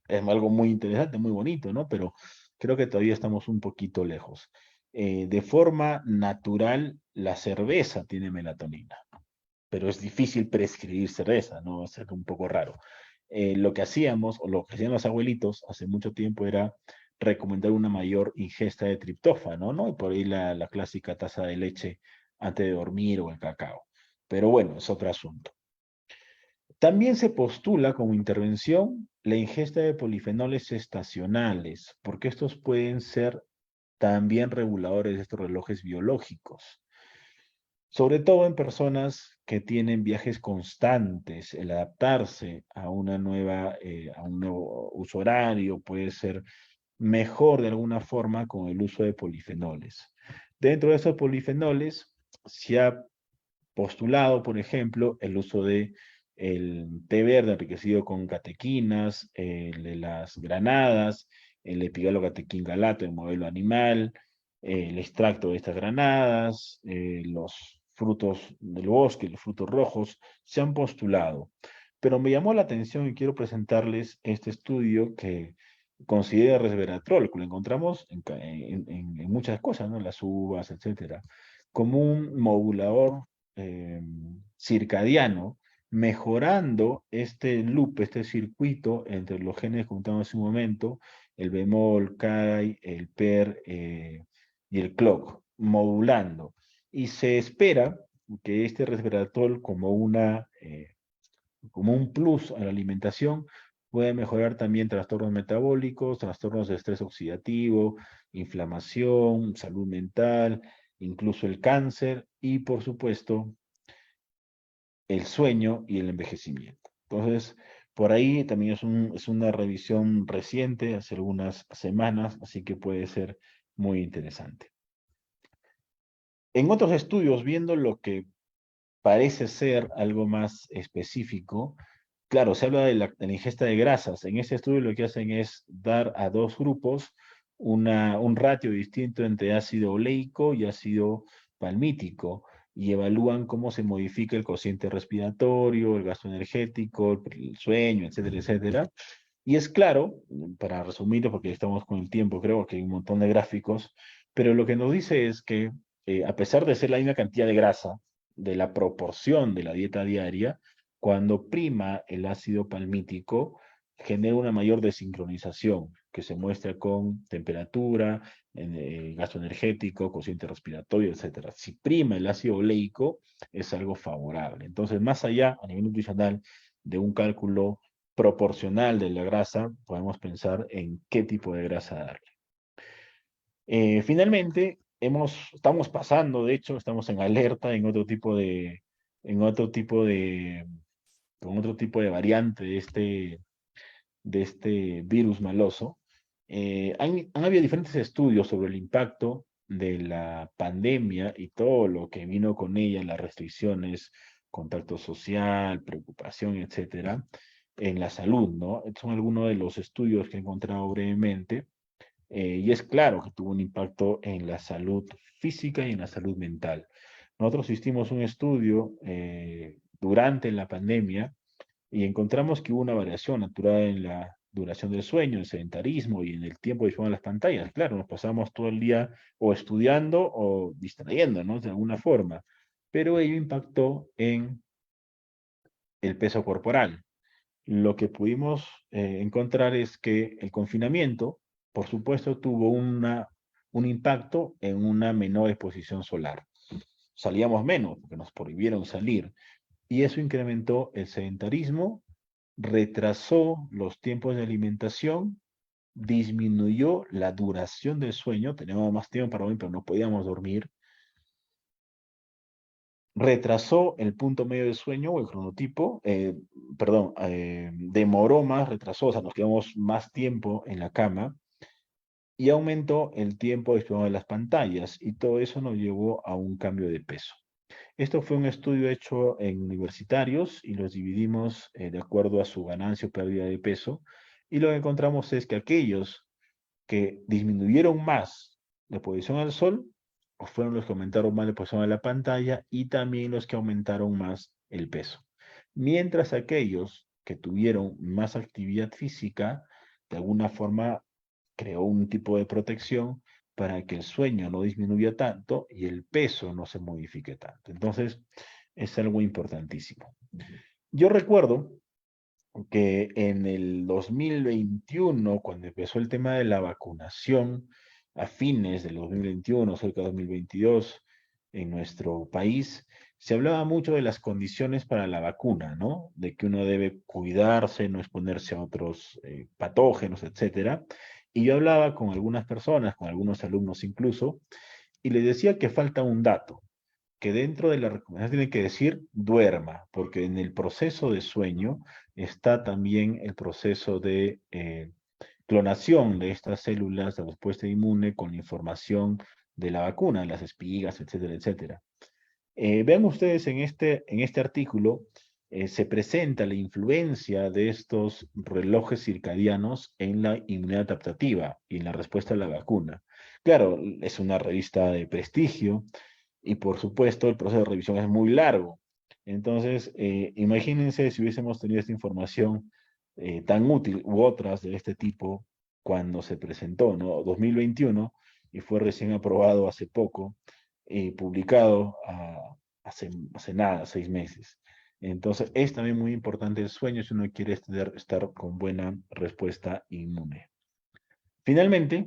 Es algo muy interesante, muy bonito, ¿no? Pero creo que todavía estamos un poquito lejos. De forma natural, la cerveza tiene melatonina, pero es difícil prescribir cerveza, ¿no? Va a ser un poco raro. Lo que hacíamos, o lo que hacían los abuelitos hace mucho tiempo era recomendar una mayor ingesta de triptófano, ¿no? Y por ahí la clásica taza de leche antes de dormir o el cacao. Pero bueno, es otro asunto. También se postula como intervención la ingesta de polifenoles estacionales, porque estos pueden ser también reguladores de estos relojes biológicos, sobre todo en personas que tienen viajes constantes. El adaptarse a a un nuevo uso horario puede ser mejor de alguna forma con el uso de polifenoles. Dentro de esos polifenoles se ha postulado, por ejemplo, el uso de el té verde enriquecido con catequinas, el de las granadas, el epigalocatequingalato, el modelo animal, el extracto de estas granadas, los frutos del bosque, los frutos rojos, se han postulado. Pero me llamó la atención y quiero presentarles este estudio que considera resveratrol, que lo encontramos en muchas cosas, ¿no? Las uvas, etcétera, como un modulador circadiano, mejorando este loop, este circuito entre los genes que comentamos hace un momento, el bemol, CAI, el PER y el clock, modulando. Y se espera que este resveratrol como un plus a la alimentación puede mejorar también trastornos metabólicos, trastornos de estrés oxidativo, inflamación, salud mental, incluso el cáncer y, por supuesto, el sueño y el envejecimiento. Entonces, por ahí también es una revisión reciente, hace algunas semanas, así que puede ser muy interesante. En otros estudios, viendo lo que parece ser algo más específico, claro, se habla de la ingesta de grasas. En ese estudio lo que hacen es dar a dos grupos un ratio distinto entre ácido oleico y ácido palmítico y evalúan cómo se modifica el cociente respiratorio, el gasto energético, el sueño, etcétera, etcétera. Y es claro, para resumirlo, porque estamos con el tiempo, creo que hay un montón de gráficos, pero lo que nos dice es que a pesar de ser la misma cantidad de grasa, de la proporción de la dieta diaria, cuando prima el ácido palmítico, genera una mayor desincronización que se muestra con temperatura, gasto energético, cociente respiratorio, etcétera. Si prima el ácido oleico, es algo favorable. Entonces, más allá a nivel nutricional de un cálculo proporcional de la grasa, podemos pensar en qué tipo de grasa darle. Finalmente, estamos pasando, de hecho, estamos en alerta en otro tipo de, con otro tipo de variante de este virus maloso. Han habido diferentes estudios sobre el impacto de la pandemia y todo lo que vino con ella, las restricciones, contacto social, preocupación, etcétera, en la salud, ¿no? Estos son algunos de los estudios que he encontrado brevemente. Y es claro que tuvo un impacto en la salud física y en la salud mental. Nosotros hicimos un estudio durante la pandemia y encontramos que hubo una variación natural en la duración del sueño, el sedentarismo y en el tiempo de exposición a las pantallas. Claro, nos pasamos todo el día o estudiando o distrayéndonos de alguna forma, pero ello impactó en el peso corporal. Lo que pudimos encontrar es que el confinamiento, por supuesto, tuvo un impacto en una menor exposición solar. Salíamos menos porque nos prohibieron salir y eso incrementó el sedentarismo, retrasó los tiempos de alimentación, disminuyó la duración del sueño, teníamos más tiempo para dormir, pero no podíamos dormir, retrasó el punto medio de sueño o el cronotipo, perdón, demoró más, retrasó, o sea, nos quedamos más tiempo en la cama y aumentó el tiempo de exposición de las pantallas y todo eso nos llevó a un cambio de peso. Esto fue un estudio hecho en universitarios y los dividimos de acuerdo a su ganancia o pérdida de peso y lo que encontramos es que aquellos que disminuyeron más la exposición al sol fueron los que aumentaron más la exposición a la pantalla y también los que aumentaron más el peso. Mientras aquellos que tuvieron más actividad física, de alguna forma creó un tipo de protección para que el sueño no disminuya tanto y el peso no se modifique tanto. Entonces, es algo importantísimo. Yo recuerdo que en el 2021, cuando empezó el tema de la vacunación, a fines del 2021, cerca de 2022, en nuestro país, se hablaba mucho de las condiciones para la vacuna, ¿no? De que uno debe cuidarse, no exponerse a otros patógenos, etcétera. Y yo hablaba con algunas personas, con algunos alumnos incluso, y les decía que falta un dato, que dentro de la recomendación tiene que decir duerma, porque en el proceso de sueño está también el proceso de clonación de estas células de respuesta inmune con la información de la vacuna, las espigas, etcétera, etcétera. Vean ustedes en este artículo, se presenta la influencia de estos relojes circadianos en la inmunidad adaptativa y en la respuesta a la vacuna. Claro, es una revista de prestigio y por supuesto el proceso de revisión es muy largo. Entonces, imagínense si hubiésemos tenido esta información tan útil u otras de este tipo cuando se presentó, ¿no? 2021 y fue recién aprobado hace poco publicado hace nada, 6 meses. Entonces, es también muy importante el sueño si uno quiere estar con buena respuesta inmune. Finalmente,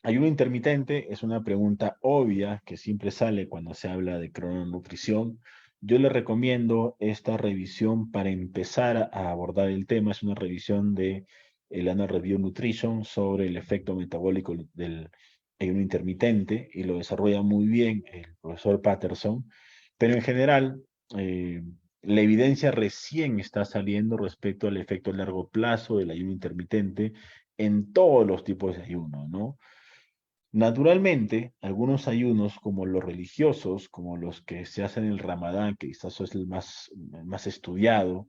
ayuno intermitente es una pregunta obvia que siempre sale cuando se habla de crononutrición. Yo le recomiendo esta revisión para empezar a abordar el tema. Es una revisión de el Annual Review Nutrition sobre el efecto metabólico del ayuno intermitente y lo desarrolla muy bien el profesor Patterson. Pero en general, eh, la evidencia recién está saliendo respecto al efecto a largo plazo del ayuno intermitente en todos los tipos de ayuno, ¿no? Naturalmente, algunos ayunos, como los religiosos, como los que se hacen en el Ramadán, que quizás es el más estudiado,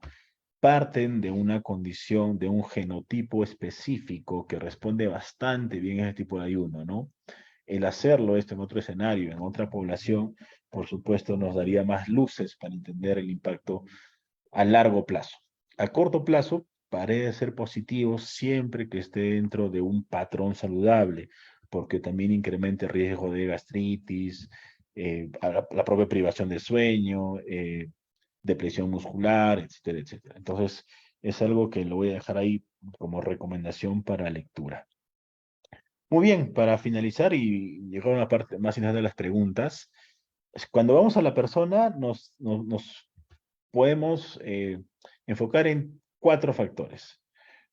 parten de una condición, de un genotipo específico que responde bastante bien a ese tipo de ayuno, ¿no? El hacerlo esto en otro escenario, en otra población, por supuesto, nos daría más luces para entender el impacto a largo plazo. A corto plazo, parece ser positivo siempre que esté dentro de un patrón saludable, porque también incrementa el riesgo de gastritis, la propia privación de sueño, depresión muscular, etcétera, etcétera. Entonces, es algo que lo voy a dejar ahí como recomendación para lectura. Muy bien, para finalizar y llegar a una parte más final de las preguntas, cuando vamos a la persona, nos podemos enfocar en 4 factores.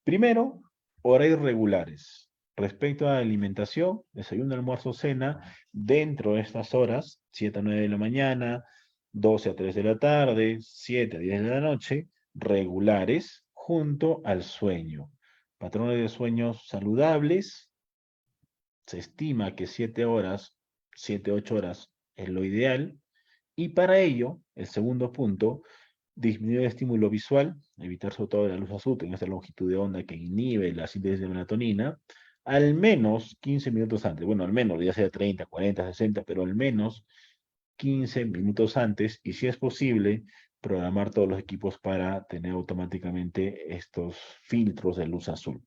Primero, horarios regulares. Respecto a la alimentación, desayuno, almuerzo, cena, dentro de estas horas, 7 a 9 de la mañana, 12 a 3 de la tarde, 7 a 10 de la noche, regulares, junto al sueño. Patrones de sueños saludables, se estima que 7 horas, 7, 8 horas es lo ideal. Y para ello, el segundo punto, disminuir el estímulo visual, evitar sobre todo la luz azul en esta longitud de onda que inhibe la síntesis de melatonina, al menos 15 minutos antes. Bueno, al menos, ya sea 30, 40, 60, pero al menos 15 minutos antes. Y si es posible, programar todos los equipos para tener automáticamente estos filtros de luz azul.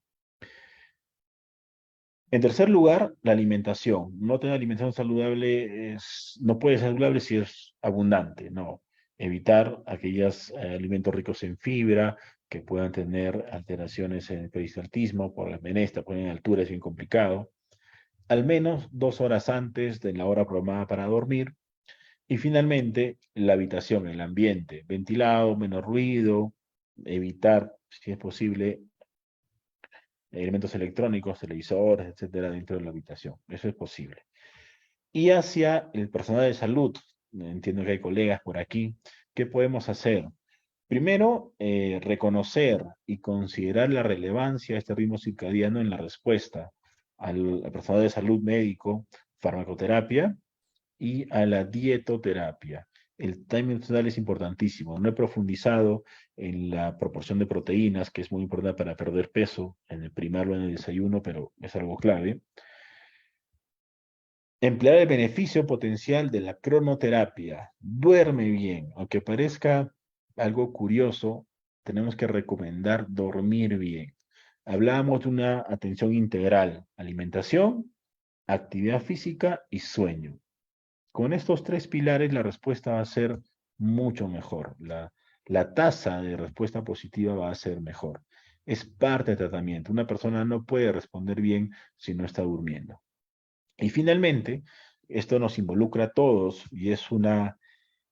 En tercer lugar, la alimentación. No tener alimentación saludable no puede ser saludable si es abundante, no. Evitar aquellos alimentos ricos en fibra que puedan tener alteraciones en el peristaltismo, por la menestra, por la altura es bien complicado. Al menos 2 horas antes de la hora programada para dormir. Y finalmente, la habitación, el ambiente, ventilado, menos ruido, evitar, si es posible, elementos electrónicos, televisores, etcétera, dentro de la habitación. Eso es posible. Y hacia el personal de salud, entiendo que hay colegas por aquí, ¿qué podemos hacer? Primero, reconocer y considerar la relevancia de este ritmo circadiano en la respuesta al personal de salud médico, farmacoterapia y a la dietoterapia. El timing nutricional es importantísimo. No he profundizado en la proporción de proteínas, que es muy importante para perder peso, en el primarlo en el desayuno, pero es algo clave. Emplear el beneficio potencial de la cronoterapia. Duerme bien. Aunque parezca algo curioso, tenemos que recomendar dormir bien. Hablábamos de una atención integral, alimentación, actividad física y sueño. Con estos 3 pilares la respuesta va a ser mucho mejor. La tasa de respuesta positiva va a ser mejor. Es parte del tratamiento. Una persona no puede responder bien si no está durmiendo. Y finalmente, esto nos involucra a todos y es una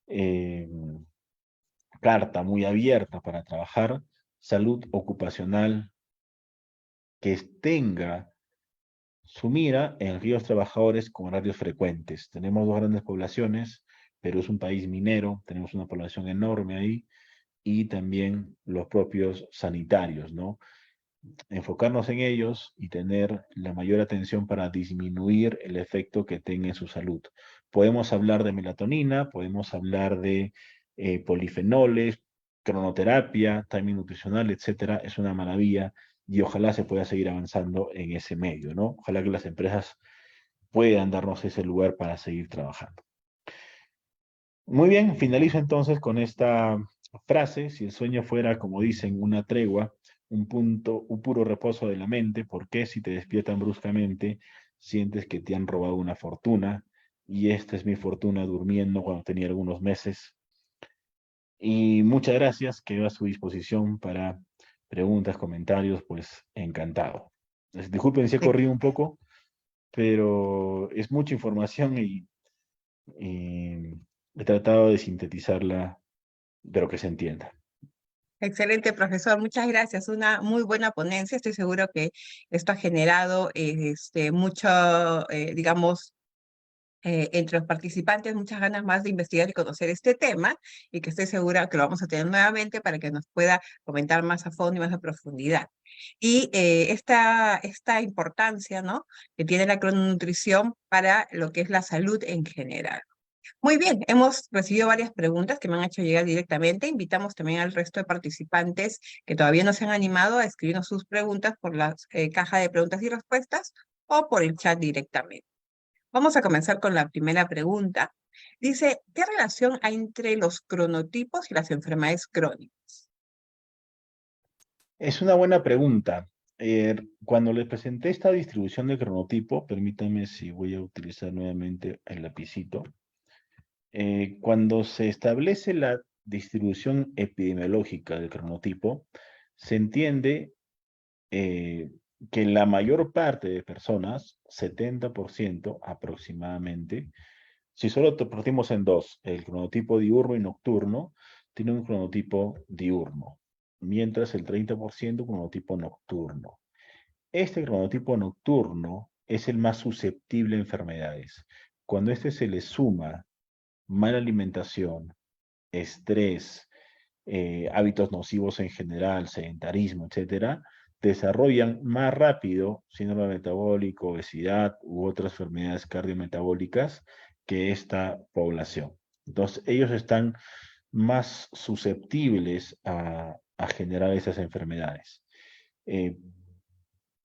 eh, carta muy abierta para trabajar salud ocupacional que tenga su mira en aquellos trabajadores con horarios frecuentes. Tenemos dos grandes poblaciones, Perú es un país minero, tenemos una población enorme ahí, y también los propios sanitarios, ¿no? Enfocarnos en ellos y tener la mayor atención para disminuir el efecto que tenga en su salud. Podemos hablar de melatonina, podemos hablar de polifenoles, cronoterapia, timing nutricional, etcétera. Es una maravilla y ojalá se pueda seguir avanzando en ese medio, ¿no? Ojalá que las empresas puedan darnos ese lugar para seguir trabajando. Muy bien, finalizo entonces con esta frase: si el sueño fuera, como dicen, una tregua, un punto, un puro reposo de la mente, ¿por qué si te despiertan bruscamente sientes que te han robado una fortuna? Y esta es mi fortuna durmiendo cuando tenía algunos meses. Y muchas gracias, quedo a su disposición para preguntas, comentarios, pues encantado. Disculpen si he Sí. corrido un poco, pero es mucha información y he tratado de sintetizarla, pero que se entienda. Excelente, profesor. Muchas gracias. Una muy buena ponencia. Estoy seguro que esto ha generado mucho, digamos, entre los participantes muchas ganas más de investigar y conocer este tema y que estoy segura que lo vamos a tener nuevamente para que nos pueda comentar más a fondo y más a profundidad. Y esta importancia, ¿no?, que tiene la crononutrición para lo que es la salud en general. Muy bien, hemos recibido varias preguntas que me han hecho llegar directamente. Invitamos también al resto de participantes que todavía no se han animado a escribirnos sus preguntas por la caja de preguntas y respuestas o por el chat directamente. Vamos a comenzar con la primera pregunta. Dice, ¿qué relación hay entre los cronotipos y las enfermedades crónicas? Es una buena pregunta. Cuando les presenté esta distribución de cronotipo, permítanme si voy a utilizar nuevamente el lapicito. Cuando se establece la distribución epidemiológica del cronotipo, se entiende que la mayor parte de personas, 70% aproximadamente, si solo te partimos en dos, el cronotipo diurno y nocturno, tiene un cronotipo diurno, mientras el 30% cronotipo nocturno. Este cronotipo nocturno es el más susceptible a enfermedades. Cuando este se le suma mala alimentación, estrés, hábitos nocivos en general, sedentarismo, etcétera, desarrollan más rápido síndrome metabólico, obesidad u otras enfermedades cardiometabólicas que esta población. Entonces, ellos están más susceptibles a generar esas enfermedades. Eh,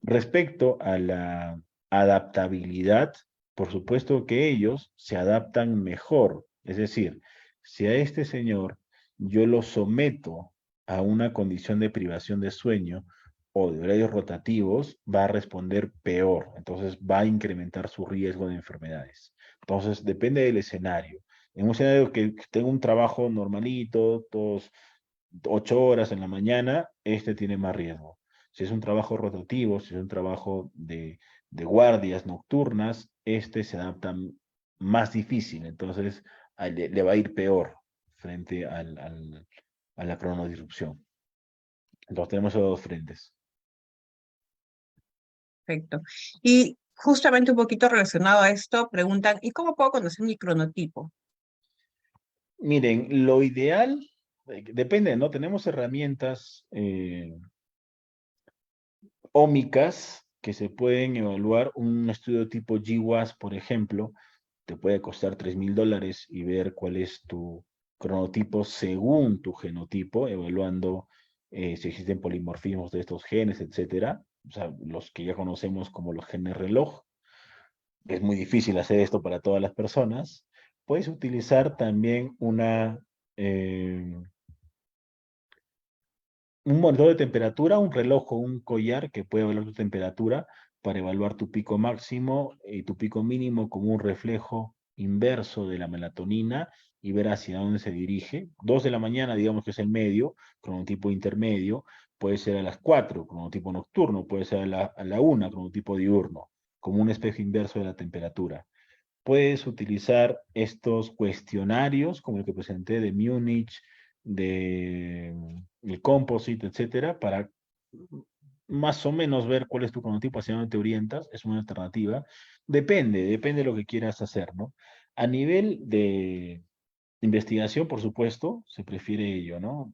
Respecto a la adaptabilidad, por supuesto que ellos se adaptan mejor. Es decir, si a este señor yo lo someto a una condición de privación de sueño o de horarios rotativos, va a responder peor. Entonces va a incrementar su riesgo de enfermedades. Entonces depende del escenario. En un escenario que tenga un trabajo normalito, todos 8 horas en la mañana, este tiene más riesgo. Si es un trabajo rotativo, si es un trabajo de guardias nocturnas, este se adapta más difícil, entonces le va a ir peor frente a la cronodisrupción. Entonces tenemos esos dos frentes. Perfecto. Y justamente un poquito relacionado a esto, preguntan, ¿y cómo puedo conocer mi cronotipo? Miren, lo ideal, depende, ¿no? Tenemos herramientas ómicas que se pueden evaluar. Un estudio tipo GWAS, por ejemplo, te puede costar $3,000 y ver cuál es tu cronotipo según tu genotipo, evaluando si existen polimorfismos de estos genes, etcétera. O sea, los que ya conocemos como los genes reloj. Es muy difícil hacer esto para todas las personas. Puedes utilizar también eh, un monitor de temperatura, un reloj o un collar que puede evaluar tu temperatura para evaluar tu pico máximo y tu pico mínimo como un reflejo inverso de la melatonina y ver hacia dónde se dirige. 2 de la mañana, digamos que es el medio, cronotipo intermedio, puede ser a las 4, cronotipo nocturno, puede ser a la 1, cronotipo diurno, como un espejo inverso de la temperatura. puedes utilizar estos cuestionarios, como el que presenté de Múnich, de el Composite, etcétera, para más o menos ver cuál es tu cronotipo, hacia dónde te orientas, es una alternativa. Depende de lo que quieras hacer, ¿no? A nivel de investigación, por supuesto, se prefiere ello, ¿no?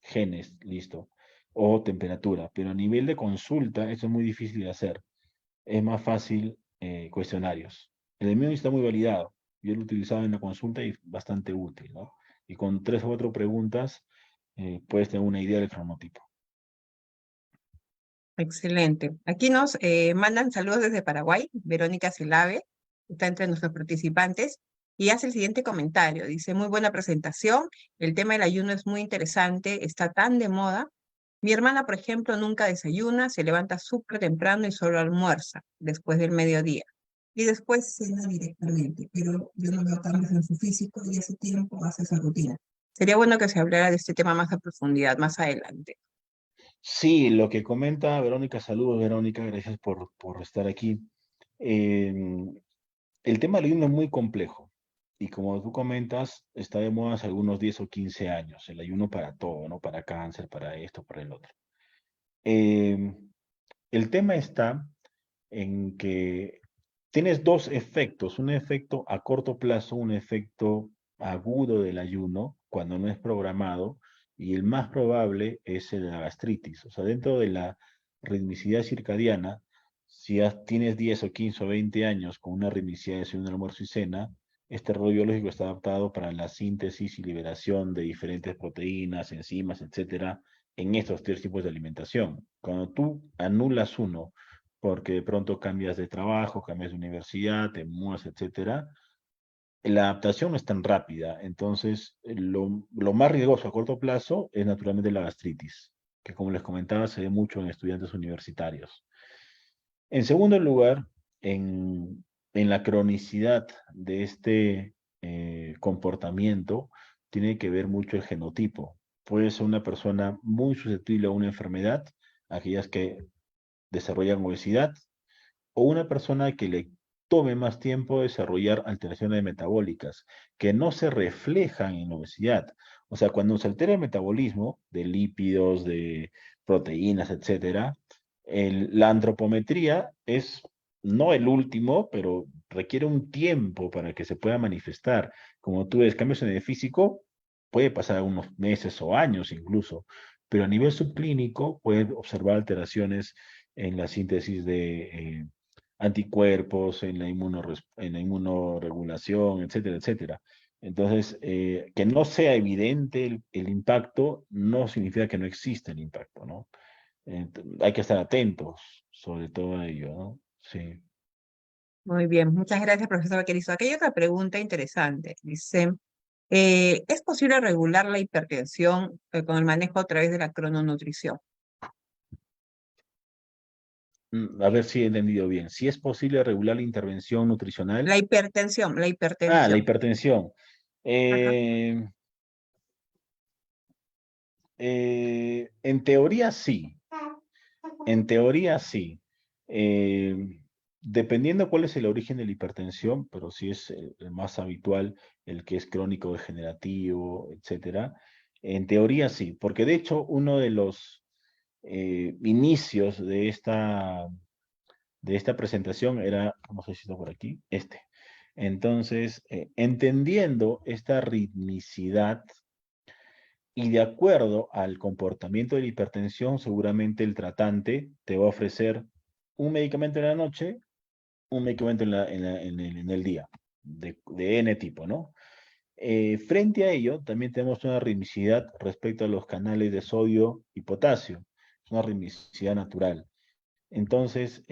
Genes, listo, o temperatura, pero a nivel de consulta, eso es muy difícil de hacer. Es más fácil cuestionarios. El de mío está muy validado. Yo lo he utilizado en la consulta y es bastante útil, ¿no? Y con 3 o 4 preguntas puedes tener una idea del cronotipo. Excelente. Aquí nos mandan saludos desde Paraguay. Verónica Silave está entre nuestros participantes y hace el siguiente comentario. Dice, muy buena presentación. El tema del ayuno es muy interesante. Está tan de moda. Mi hermana, por ejemplo, nunca desayuna, se levanta súper temprano y solo almuerza después del mediodía. Y después cena directamente, pero yo no veo cambios en su físico y hace tiempo hace esa rutina. Sería bueno que se hablara de este tema más a profundidad, más adelante. Sí, lo que comenta Verónica, saludos Verónica, gracias por estar aquí. Em, el tema del ayuno es muy complejo y como tú comentas, está de moda hace algunos 10 o 15 años, el ayuno para todo, ¿no? Para cáncer, para esto, para el otro. Em, el tema está en que tienes dos efectos, un efecto a corto plazo, un efecto agudo del ayuno cuando no es programado, y el más probable es el de la gastritis. O sea, dentro de la ritmicidad circadiana, si tienes 10 o 15 o 20 años con una ritmicidad de desayuno, almuerzo y cena, este reloj biológico está adaptado para la síntesis y liberación de diferentes proteínas, enzimas, etcétera, en estos 3 tipos de alimentación. Cuando tú anulas uno, porque de pronto cambias de trabajo, cambias de universidad, te mudas, etcétera, la adaptación no es tan rápida. Entonces, lo más riesgoso a corto plazo es naturalmente la gastritis, que como les comentaba, se ve mucho en estudiantes universitarios. En segundo lugar, en la cronicidad de este comportamiento, tiene que ver mucho el genotipo. Puede ser una persona muy susceptible a una enfermedad, aquellas que desarrollan obesidad, o una persona que le tome más tiempo desarrollar alteraciones metabólicas que no se reflejan en la obesidad. O sea, cuando se altera el metabolismo de lípidos, de proteínas, etcétera, la antropometría es no el último, pero requiere un tiempo para que se pueda manifestar. Como tú ves, cambios en el físico, puede pasar unos meses o años incluso, pero a nivel subclínico puede observar alteraciones en la síntesis de anticuerpos, en la inmunoregulación, etcétera, etcétera. Entonces, que no sea evidente el impacto no significa que no existe el impacto, ¿no? Hay que estar atentos sobre todo a ello, ¿no? Sí. Muy bien, muchas gracias, profesor Vaquerizo. Aquí hay otra pregunta interesante. Dice, ¿es posible regular la hipertensión con el manejo a través de la crononutrición? A ver si he entendido bien. Si es posible regular la intervención nutricional. La Ah, la hipertensión. hipertensión. Ajá. Eh, en teoría sí. En teoría sí. Eh, dependiendo cuál es el origen de la hipertensión, pero si es el más habitual, el que es crónico degenerativo, etcétera. En teoría sí, porque de hecho uno de los inicios de esta presentación era, no sé si está por aquí, este. Entonces, entendiendo esta ritmicidad y de acuerdo al comportamiento de la hipertensión, seguramente el tratante te va a ofrecer un medicamento en la noche, un medicamento en el día, de N tipo, ¿no? Frente a ello, también tenemos una ritmicidad respecto a los canales de sodio y potasio. Es una ritmicidad natural. Entonces,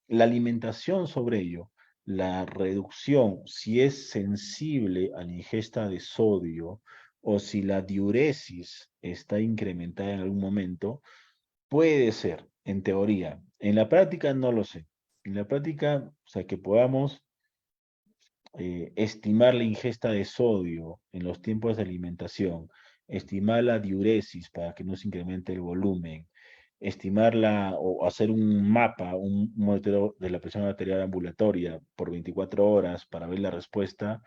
la alimentación sobre ello, la reducción, si es sensible a la ingesta de sodio o si la diuresis está incrementada en algún momento, puede ser, en teoría. En la práctica no lo sé. En la práctica, o sea, que podamos estimar la ingesta de sodio en los tiempos de alimentación, estimar la diuresis para que no se incremente el volumen, estimarla o hacer un mapa, un monitoreo de la presión arterial ambulatoria por 24 horas para ver la respuesta,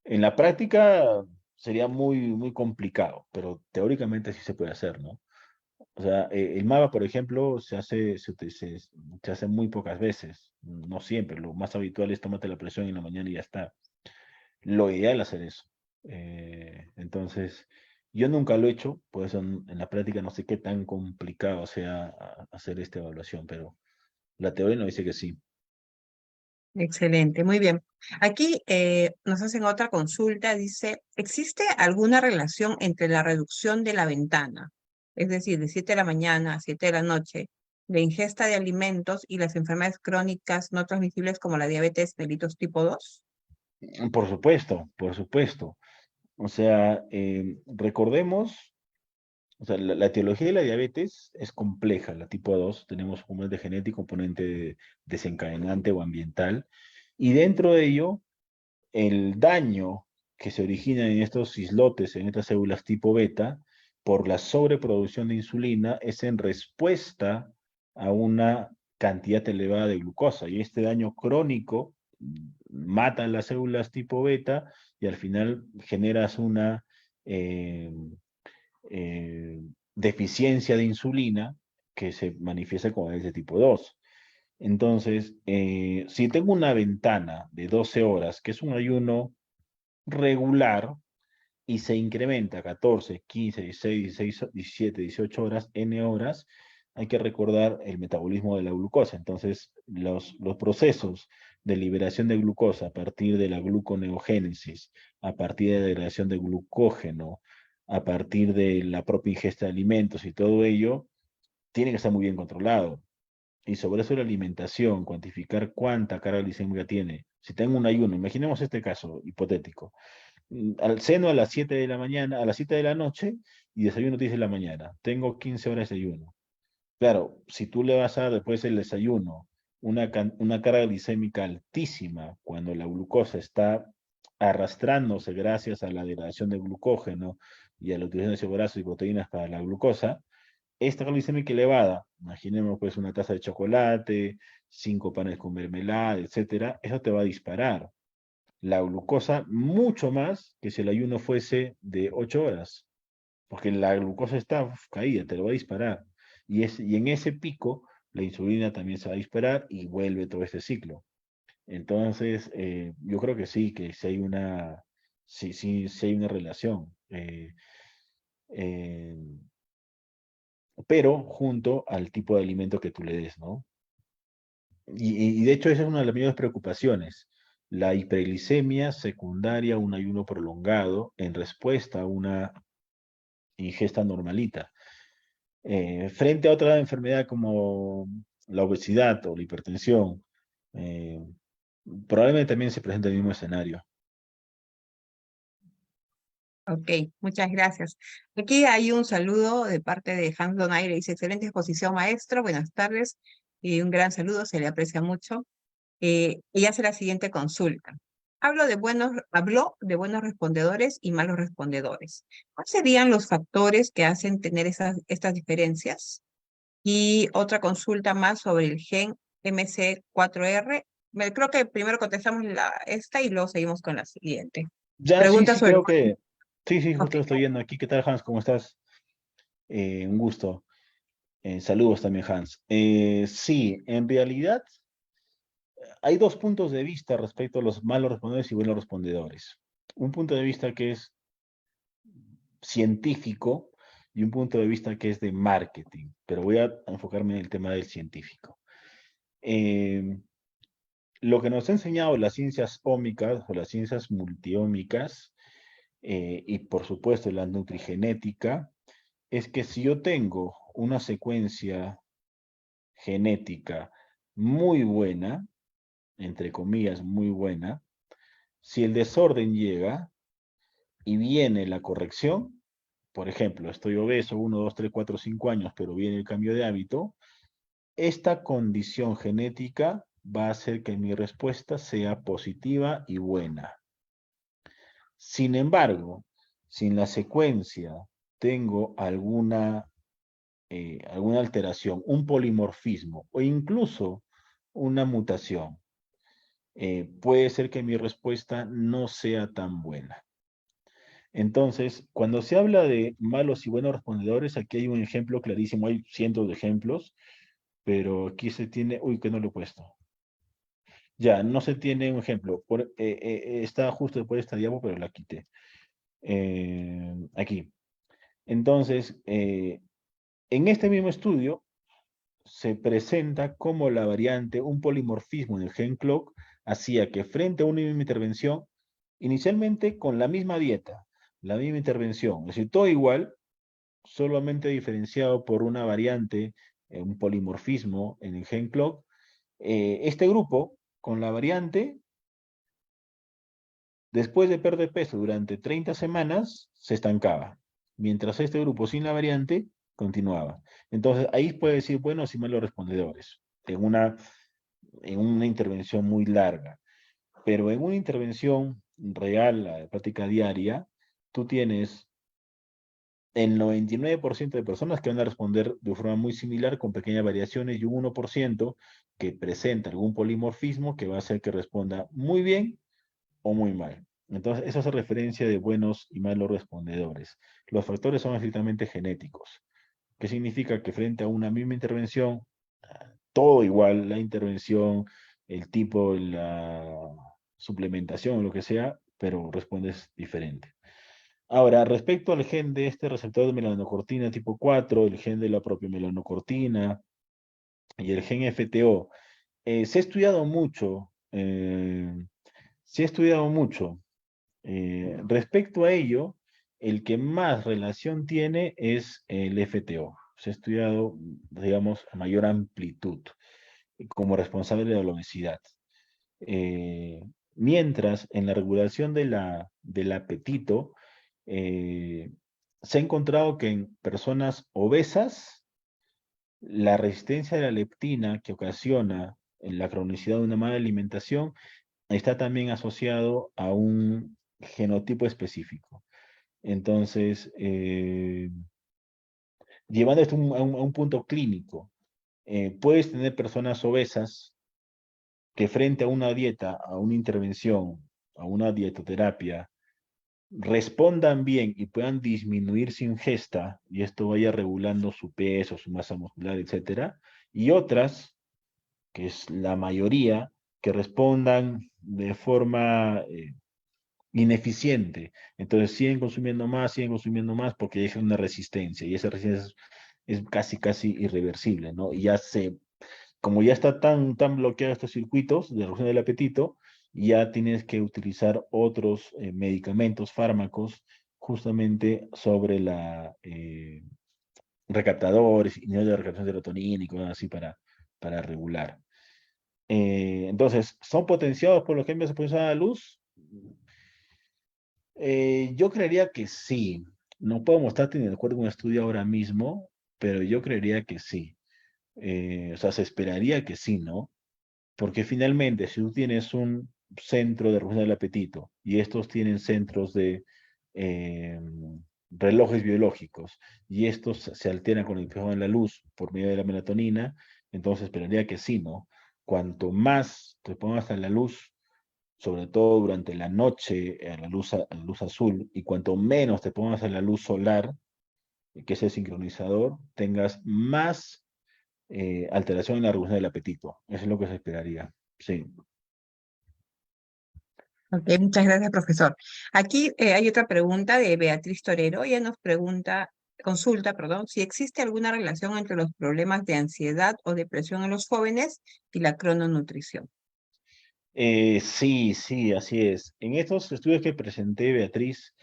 en la práctica sería muy complicado, pero teóricamente sí se puede hacer, ¿no? O sea, el mapa, por ejemplo, se hace muy pocas veces, no siempre. Lo más habitual es tómate la presión en la mañana y ya está. Lo ideal es hacer eso. Entonces, yo nunca lo he hecho, por eso en la práctica no sé qué tan complicado sea hacer esta evaluación, pero la teoría nos dice que sí. Excelente, muy bien. Aquí nos hacen otra consulta, dice, ¿existe alguna relación entre la reducción de la ventana, es decir, de 7 de la mañana a 7 de la noche, de ingesta de alimentos y las enfermedades crónicas no transmisibles como la diabetes mellitus tipo 2? Por supuesto, por supuesto. O sea, recordemos, o sea, la etiología de la diabetes es compleja, la tipo 2 tenemos componente genético, componente desencadenante o ambiental, y dentro de ello, el daño que se origina en estos islotes, en estas células tipo beta, por la sobreproducción de insulina, es en respuesta a una cantidad elevada de glucosa, y este daño crónico mata las células tipo beta y al final generas una eh, deficiencia de insulina que se manifiesta con ese tipo 2. Entonces, si tengo una ventana de 12 horas, que es un ayuno regular, y se incrementa a 14, 15, 16, 16, 17, 18 horas, N horas, hay que recordar el metabolismo de la glucosa. Entonces, los procesos de liberación de glucosa a partir de la gluconeogénesis, a partir de la degradación de glucógeno, a partir de la propia ingesta de alimentos y todo ello, tiene que estar muy bien controlado. Y sobre eso la alimentación, cuantificar cuánta carga glicémica tiene. Si tengo un ayuno, imaginemos este caso hipotético, al seno a las 7 de la mañana, a las 7 de la noche, y desayuno 10 de la mañana. Tengo 15 horas de desayuno. Claro, si tú le vas a dar después del desayuno una carga glicémica altísima, cuando la glucosa está arrastrándose gracias a la degradación del glucógeno y a la utilización de cianobrazos y proteínas para la glucosa, esta carga glicémica elevada, imaginemos pues una taza de chocolate, 5 panes con mermelada, etcétera, eso te va a disparar la glucosa mucho más que si el ayuno fuese de 8 horas, porque la glucosa está caída, te lo va a disparar. Y en ese pico, la insulina también se va a disparar y vuelve todo este ciclo. Entonces, yo creo que sí hay sí hay una relación. Eh, pero junto al tipo de alimento que tú le des, ¿no? Y de hecho esa es una de las mayores preocupaciones, la hiperglicemia secundaria a un ayuno prolongado en respuesta a una ingesta normalita. Frente a otra enfermedad como la obesidad o la hipertensión, eh, probablemente también se presenta el mismo escenario. Ok, muchas gracias. Aquí hay un saludo de parte de Hans Donaire, dice, excelente exposición, maestro, buenas tardes, y un gran saludo, se le aprecia mucho. Y hace la siguiente consulta. Habló de buenos respondedores y malos respondedores. ¿Cuáles serían los factores que hacen tener estas diferencias? Y otra consulta más sobre el gen MC4R. Creo que primero contestamos esta y luego seguimos con la siguiente. Ya, sí, Pregunta sí, sobre... creo que... Sí, sí, Ok. justo lo estoy viendo aquí. ¿Qué tal, Hans? ¿Cómo estás? Un gusto. Saludos también, Hans. Sí, en realidad hay dos puntos de vista respecto a los malos respondedores y buenos respondedores. Un punto de vista que es científico y un punto de vista que es de marketing, pero voy a enfocarme en el tema del científico. Eh, lo que nos ha enseñado las ciencias ómicas o las ciencias multiómicas y por supuesto la nutrigenética es que si yo tengo una secuencia genética muy buena, entre comillas, muy buena, si el desorden llega y viene la corrección, por ejemplo, estoy obeso 1, 2, 3, 4, 5 años, pero viene el cambio de hábito, esta condición genética va a hacer que mi respuesta sea positiva y buena. Sin embargo, si en la secuencia tengo alguna alguna alteración, un polimorfismo o incluso una mutación, puede ser que mi respuesta no sea tan buena. Entonces, cuando se habla de malos y buenos respondedores, aquí hay un ejemplo clarísimo, hay cientos de ejemplos, pero aquí se tiene, uy, que no lo he puesto. Ya, no se tiene un ejemplo. Está justo después de esta diapo, pero la quité. Aquí. Entonces, en este mismo estudio se presenta cómo la variante, un polimorfismo en el gen clock, hacía que frente a una misma intervención, inicialmente con la misma dieta, la misma intervención, es decir, todo igual, solamente diferenciado por una variante, un polimorfismo en el gen clock, este grupo con la variante, después de perder peso durante 30 semanas, se estancaba, mientras este grupo sin la variante continuaba. Entonces, ahí puede decir buenos y malos respondedores en una intervención muy larga. Pero en una intervención real, la práctica diaria, tú tienes el 99% de personas que van a responder de forma muy similar con pequeñas variaciones y un 1% que presenta algún polimorfismo que va a hacer que responda muy bien o muy mal. Entonces, eso hace referencia de buenos y malos respondedores. Los factores son estrictamente genéticos. ¿Qué significa? Que frente a una misma intervención, todo igual, la intervención, el tipo, la suplementación, lo que sea, pero respondes diferente. Ahora, respecto al gen de este receptor de melanocortina tipo 4, el gen de la propia melanocortina y el gen FTO, se ha estudiado mucho, se ha estudiado mucho. Respecto a ello, el que más relación tiene es el FTO. Se ha estudiado, digamos, a mayor amplitud como responsable de la obesidad. Eh, Mientras, en la regulación del apetito, eh, se ha encontrado que en personas obesas, la resistencia de la leptina que ocasiona en la cronicidad de una mala alimentación está también asociado a un genotipo específico. Entonces, llevando esto a un punto clínico, puedes tener personas obesas que frente a una dieta, a una intervención, a una dietoterapia, respondan bien y puedan disminuir su ingesta y esto vaya regulando su peso, su masa muscular, etcétera, y otras, que es la mayoría, que respondan de forma ineficiente. Entonces siguen consumiendo más porque dejan una resistencia y esa resistencia es casi, casi irreversible, ¿no? Y como ya está tan bloqueado estos circuitos de reducción del apetito, ya tienes que utilizar otros medicamentos, fármacos, justamente sobre recaptadores, y de recaptación de serotonina y cosas así para regular. Entonces, ¿son potenciados por los cambios de exposición a la luz? Yo creería que sí. No puedo mostrarte ni de acuerdo con un estudio ahora mismo, pero yo creería que sí. O sea, se esperaría que sí, ¿no? Porque finalmente, si tú tienes un centro de regulación del apetito y estos tienen centros de eh, relojes biológicos y estos se alteran con el fijo en la luz por medio de la melatonina, entonces esperaría que sí, ¿no? Cuanto más te pongas a la luz, sobre todo durante la noche, a la luz azul, y cuanto menos te pongas a la luz solar, que es el sincronizador, tengas más alteración en la regulación del apetito. Eso es lo que se esperaría. Sí. Ok, muchas gracias, profesor. Aquí hay otra pregunta de Beatriz Torero. Ella nos consulta, perdón, si existe alguna relación entre los problemas de ansiedad o depresión en los jóvenes y la crononutrición. Sí, sí, así es. En estos estudios que presenté, Beatriz,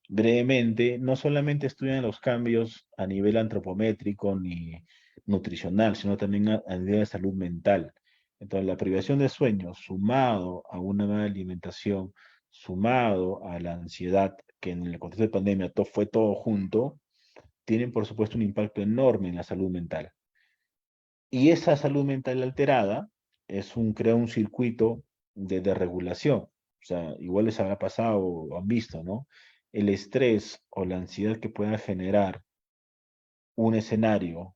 brevemente, no solamente estudian los cambios a nivel antropométrico ni nutricional, sino también a nivel de salud mental. Entonces, la privación de sueño, sumado a una mala alimentación, sumado a la ansiedad, que en el contexto de pandemia fue todo junto, tienen, por supuesto, un impacto enorme en la salud mental. Y esa salud mental alterada crea un circuito de desregulación. O sea, igual les habrá pasado o han visto, ¿no? El estrés o la ansiedad que pueda generar un escenario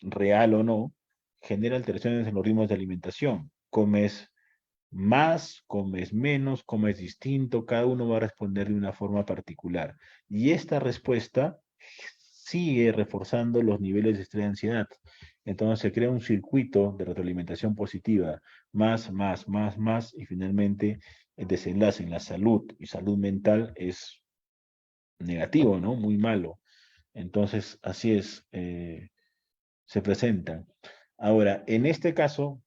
real o no, genera alteraciones en los ritmos de alimentación. Comes más, comes menos, comes distinto, cada uno va a responder de una forma particular. Y esta respuesta sigue reforzando los niveles de estrés y ansiedad. Entonces se crea un circuito de retroalimentación positiva, más, y finalmente el desenlace en la salud y salud mental es negativo, ¿no? Muy malo. Entonces, así es, se presentan. Ahora, en este caso,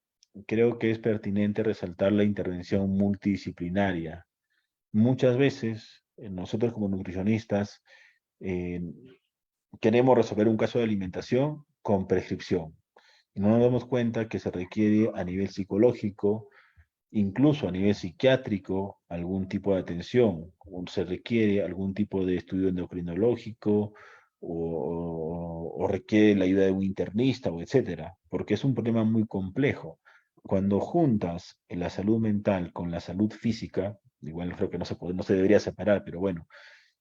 creo que es pertinente resaltar la intervención multidisciplinaria. Muchas veces, nosotros como nutricionistas, eh, queremos resolver un caso de alimentación con prescripción. Y no nos damos cuenta que se requiere a nivel psicológico, incluso a nivel psiquiátrico, algún tipo de atención, o se requiere algún tipo de estudio endocrinológico o requiere la ayuda de un internista o etcétera, porque es un problema muy complejo. Cuando juntas la salud mental con la salud física, igual creo que no se debería separar, pero bueno,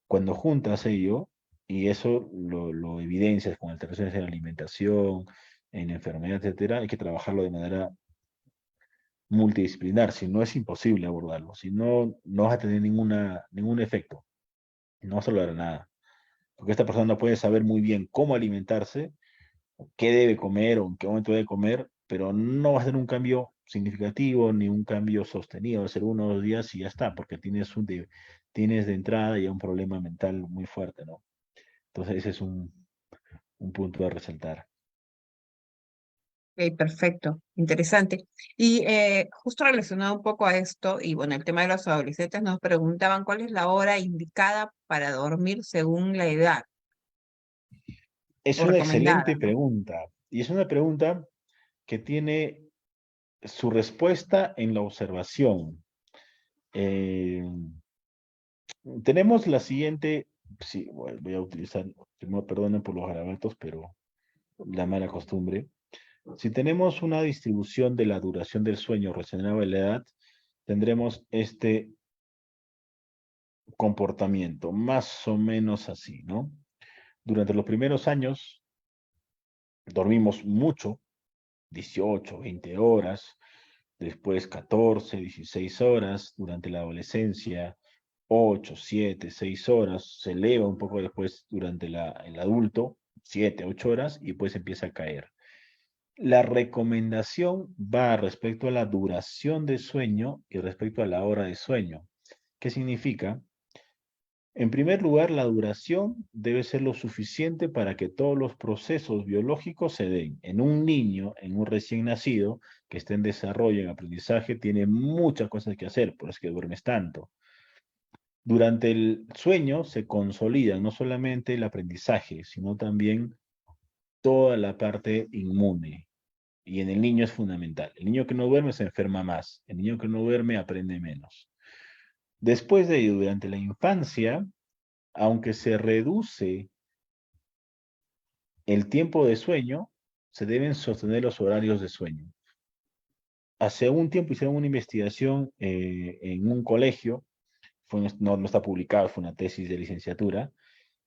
cuando juntas ello, y eso lo evidencias con alteraciones en la alimentación, en enfermedad, etcétera, hay que trabajarlo de manera multidisciplinar, si no es imposible abordarlo, si no, no vas a tener ningún efecto, no vas a lograr nada, porque esta persona puede saber muy bien cómo alimentarse, qué debe comer o en qué momento debe comer, pero no va a ser un cambio significativo ni un cambio sostenido, va a ser 1 o 2 días y ya está, porque tienes de entrada ya un problema mental muy fuerte, ¿no? Entonces ese es un punto a resaltar. Ok, perfecto, interesante. Y justo relacionado un poco a esto, y bueno, el tema de los adolescentes nos preguntaban cuál es la hora indicada para dormir según la edad Es o una recomendada, excelente ¿no? pregunta y es una pregunta que tiene su respuesta en la observación. Eh, tenemos la siguiente, sí, bueno, voy a utilizar, primero perdonen por los garabatos, pero la mala costumbre. Si tenemos una distribución de la duración del sueño relacionado a la edad, tendremos este comportamiento, más o menos así, ¿no? Durante los primeros años dormimos mucho, 18, 20 horas, después 14, 16 horas, durante la adolescencia 8, 7, 6 horas, se eleva un poco después durante el adulto, 7, 8 horas, y pues empieza a caer. La recomendación va respecto a la duración de sueño y respecto a la hora de sueño. ¿Qué significa? En primer lugar, la duración debe ser lo suficiente para que todos los procesos biológicos se den. En un niño, en un recién nacido, que esté en desarrollo, en aprendizaje, tiene muchas cosas que hacer, por eso es que duermes tanto. Durante el sueño se consolida no solamente el aprendizaje, sino también toda la parte inmune. Y en el niño es fundamental. El niño que no duerme se enferma más. El niño que no duerme aprende menos. Después de ello, durante la infancia, aunque se reduce el tiempo de sueño, se deben sostener los horarios de sueño. Hace un tiempo hicieron una investigación en un colegio, no está publicado, fue una tesis de licenciatura,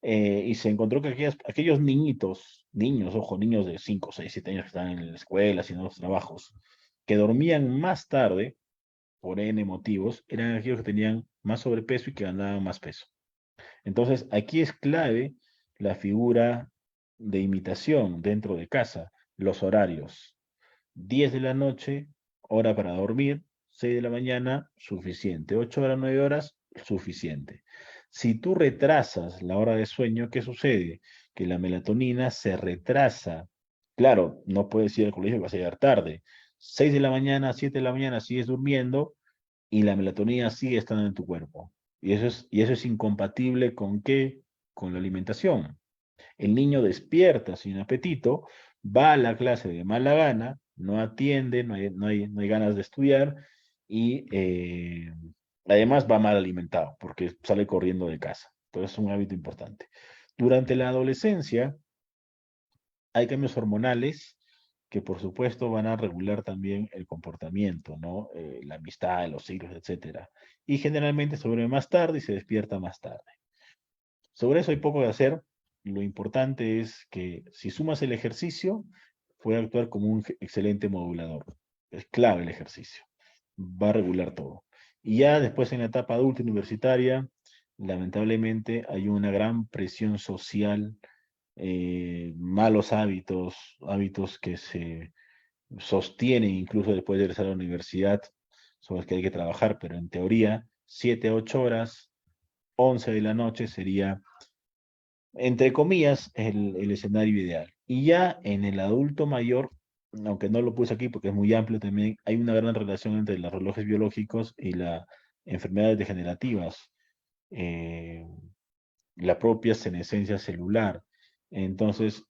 y se encontró que aquellos niños, ojo, niños de 5, 6, 7 años que estaban en la escuela, haciendo los trabajos, que dormían más tarde, por N motivos, eran aquellos que tenían más sobrepeso y que ganaban más peso. Entonces, aquí es clave la figura de imitación dentro de casa, los horarios. 10 de la noche, hora para dormir, 6 de la mañana, suficiente. 8 horas, 9 horas, suficiente. Si tú retrasas la hora de sueño, ¿qué sucede? Que la melatonina se retrasa. Claro, no puedes ir al colegio, vas a llegar tarde. 6 de la mañana, 7 de la mañana, sigues durmiendo y la melatonina sigue estando en tu cuerpo. Y eso es incompatible con qué? Con la alimentación. El niño despierta sin apetito, va a la clase de mala gana, no atiende, no hay ganas de estudiar y además va mal alimentado porque sale corriendo de casa. Entonces es un hábito importante. Durante la adolescencia hay cambios hormonales que por supuesto van a regular también el comportamiento, ¿no? La amistad, los ciclos, etcétera. Y generalmente se duerme más tarde y se despierta más tarde. Sobre eso hay poco que hacer. Lo importante es que si sumas el ejercicio, puede actuar como un excelente modulador. Es clave el ejercicio. Va a regular todo. Y ya después en la etapa adulta universitaria, lamentablemente hay una gran presión social, malos hábitos, hábitos que se sostienen incluso después de egresar a la universidad, sobre los que hay que trabajar, pero en teoría, 7, 8 horas, 11 de la noche sería, entre comillas, el escenario ideal. Y ya en el adulto mayor, aunque no lo puse aquí porque es muy amplio también, hay una gran relación entre los relojes biológicos y las enfermedades degenerativas, eh, la propia senescencia celular. Entonces,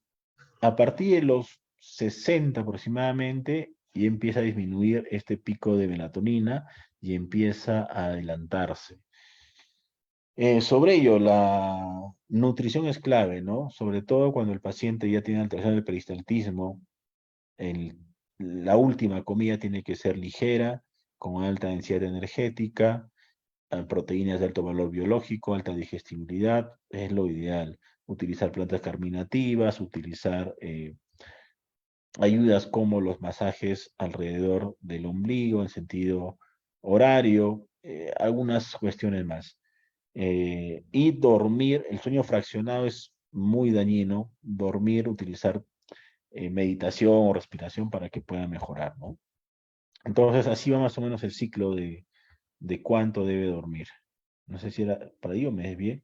a partir de los 60 aproximadamente, y empieza a disminuir este pico de melatonina y empieza a adelantarse. Sobre ello, la nutrición es clave, ¿no? Sobre todo cuando el paciente ya tiene alteración del peristaltismo, el- la última comida tiene que ser ligera, con alta densidad energética, proteínas de alto valor biológico, alta digestibilidad, es lo ideal. Utilizar plantas carminativas, utilizar ayudas como los masajes alrededor del ombligo en sentido horario, algunas cuestiones más. Y dormir, el sueño fraccionado es muy dañino, dormir, utilizar meditación o respiración para que pueda mejorar, ¿no? Entonces, así va más o menos el ciclo de cuánto debe dormir. No sé si era para ello, me desvié.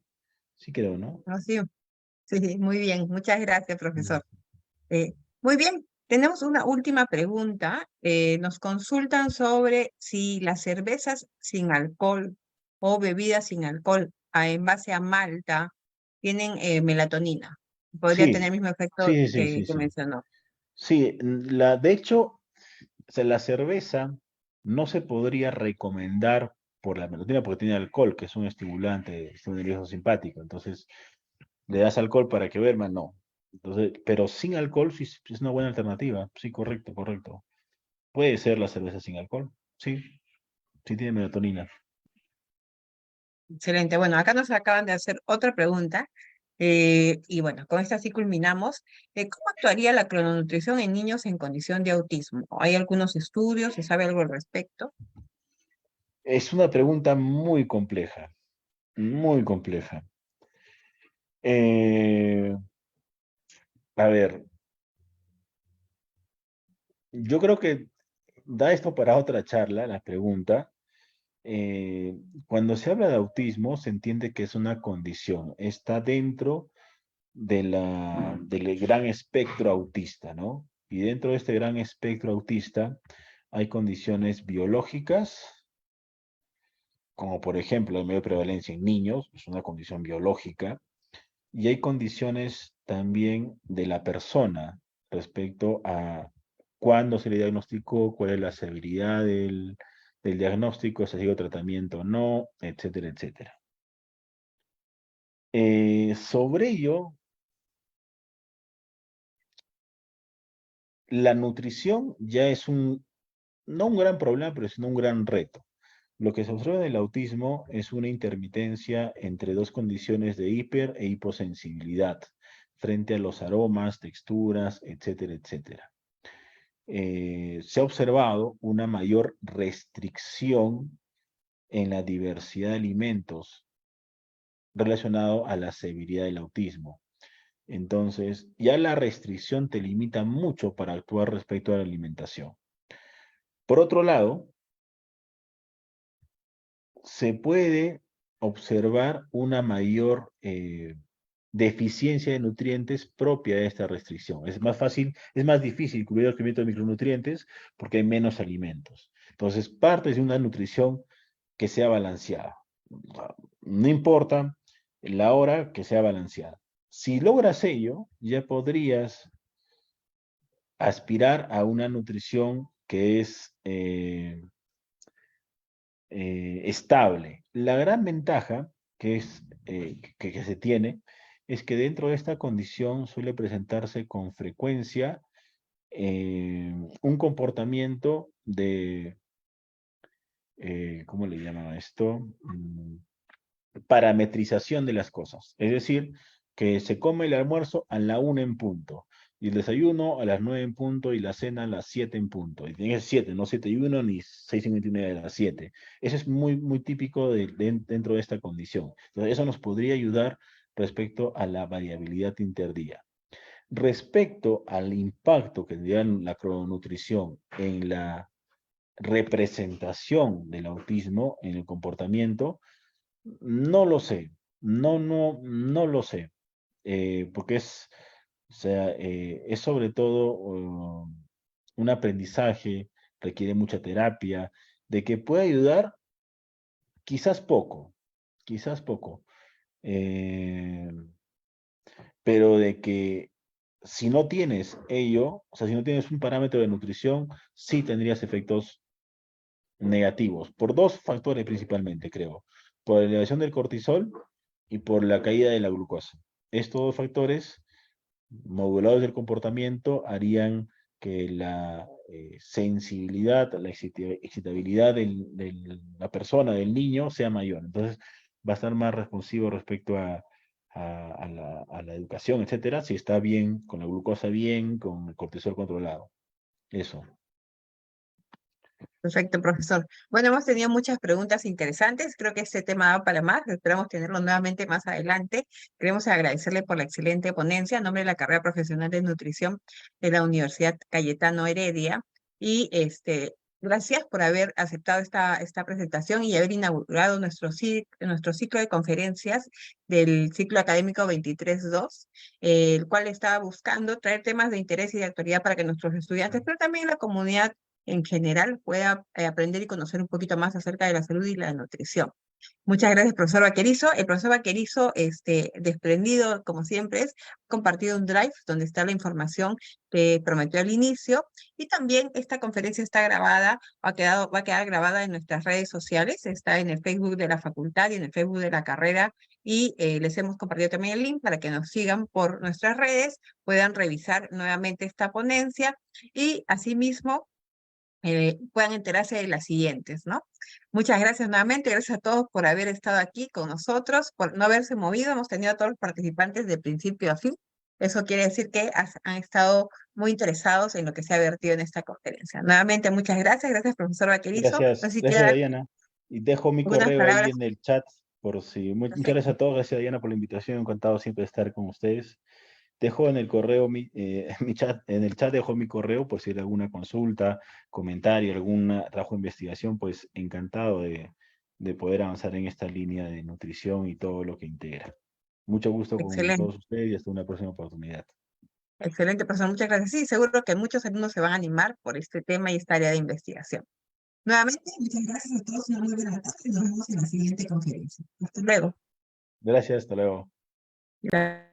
Sí creo, ¿no? ¿No? Sí, sí, muy bien. Muchas gracias, Mm. profesor. Muy bien, tenemos una última pregunta. Nos consultan sobre si las cervezas sin alcohol o bebidas sin alcohol en base a malta tienen melatonina. Podría tener Sí, el mismo efecto sí, sí, sí, que sí. mencionó. Sí, de hecho, la cerveza no se podría recomendar por la melatonina porque tiene alcohol, que es un estimulante, es un nervioso simpático. Entonces, le das alcohol para que duerma, no. Entonces, pero sin alcohol sí es una buena alternativa. Sí, correcto, correcto. Puede ser la cerveza sin alcohol. Sí, sí tiene melatonina. Excelente. Bueno, acá nos acaban de hacer otra pregunta. Y bueno, con esta sí culminamos. ¿Cómo actuaría la crononutrición en niños en condición de autismo? ¿Hay algunos estudios? ¿Se sabe algo al respecto? Es una pregunta muy compleja, muy compleja. Eh, a ver, yo creo que da esto para otra charla, la pregunta. Eh, Cuando se habla de autismo, se entiende que es una condición, está dentro del gran espectro autista, ¿no? Y dentro de este gran espectro autista hay condiciones biológicas, como por ejemplo la mayor prevalencia en niños, es una condición biológica, y hay condiciones también de la persona respecto a cuándo se le diagnosticó, cuál es la severidad del diagnóstico, si ha sido tratamiento o no, etcétera, etcétera. Sobre ello, la nutrición ya es no un gran problema, pero es un gran reto. Lo que se observa en el autismo es una intermitencia entre dos condiciones de hiper e hiposensibilidad frente a los aromas, texturas, etcétera, etcétera. Se ha observado una mayor restricción en la diversidad de alimentos relacionado a la severidad del autismo. Entonces, ya la restricción te limita mucho para actuar respecto a la alimentación. Por otro lado, se puede observar una mayor deficiencia de nutrientes propia de esta restricción. Es más fácil, es más difícil cubrir el requerimiento de micronutrientes porque hay menos alimentos. Entonces, parte de una nutrición que sea balanceada. No importa la hora que sea balanceada. Si logras ello, ya podrías aspirar a una nutrición que es estable. La gran ventaja que se tiene es que dentro de esta condición suele presentarse con frecuencia un comportamiento de, ¿cómo le llaman a esto? Parametrización de las cosas. Es decir, que se come el almuerzo a la 1 en punto. Y el desayuno a las 9 en punto y la cena a las 7 en punto. Y tiene que ser 7, no 7:01 ni 6:59 a las 7. Eso es muy, muy típico dentro de esta condición. Entonces, eso nos podría ayudar respecto a la variabilidad interdía. Respecto al impacto que tendría la crononutrición en la representación del autismo en el comportamiento, no lo sé. No lo sé. Porque o sea, es sobre todo un aprendizaje, requiere mucha terapia, de que puede ayudar, quizás poco, quizás poco, eh, pero de que si no tienes ello, o sea, si no tienes un parámetro de nutrición, sí tendrías efectos negativos, por dos factores principalmente, creo, por la elevación del cortisol y por la caída de la glucosa. Estos dos factores modulados del comportamiento harían que la sensibilidad, la excitabilidad de la persona, del niño, sea mayor. Entonces va a estar más responsivo respecto a la educación, etcétera, si está bien, con la glucosa bien, con el cortisol controlado. Eso. Perfecto, profesor. Bueno, hemos tenido muchas preguntas interesantes. Creo que este tema da para más. Esperamos tenerlo nuevamente más adelante. Queremos agradecerle por la excelente ponencia en nombre de la carrera profesional de nutrición de la Universidad Cayetano Heredia. Y gracias por haber aceptado esta presentación y haber inaugurado nuestro ciclo de conferencias del ciclo académico 23-2, el cual estaba buscando traer temas de interés y de actualidad para que nuestros estudiantes, pero también la comunidad en general pueda aprender y conocer un poquito más acerca de la salud y la nutrición. Muchas gracias, profesor Vaquerizo. El profesor Vaquerizo, desprendido, como siempre es, compartido un drive donde está la información que prometió al inicio, y también esta conferencia está grabada, va a quedar grabada en nuestras redes sociales, está en el Facebook de la facultad y en el Facebook de la carrera, y les hemos compartido también el link para que nos sigan por nuestras redes, puedan revisar nuevamente esta ponencia y asimismo puedan enterarse de las siguientes, ¿no? Muchas gracias nuevamente, gracias a todos por haber estado aquí con nosotros, por no haberse movido, hemos tenido a todos los participantes de principio a fin. Eso quiere decir que han estado muy interesados en lo que se ha vertido en esta conferencia. Nuevamente, muchas gracias, gracias profesor Vaquerizo. No sé Gracias, si quiere gracias dar Diana. Y dejo mi algunas correo ahí palabras. en el chat por si. Muchas Perfecto. gracias a todos, gracias Diana por la invitación, encantado siempre de estar con ustedes. Dejo en el correo mi chat, en el chat dejo mi correo por si hay alguna consulta, comentario, algún trabajo de investigación, pues encantado de poder avanzar en esta línea de nutrición y todo lo que integra. Mucho gusto con Excelente, todos ustedes y hasta una próxima oportunidad. excelente profesor, muchas gracias. Sí, seguro que muchos alumnos se van a animar por este tema y esta área de investigación. Nuevamente, muchas gracias a todos. Una muy buena tarde y nos vemos en la siguiente conferencia. Hasta luego. Gracias, hasta luego. Gracias.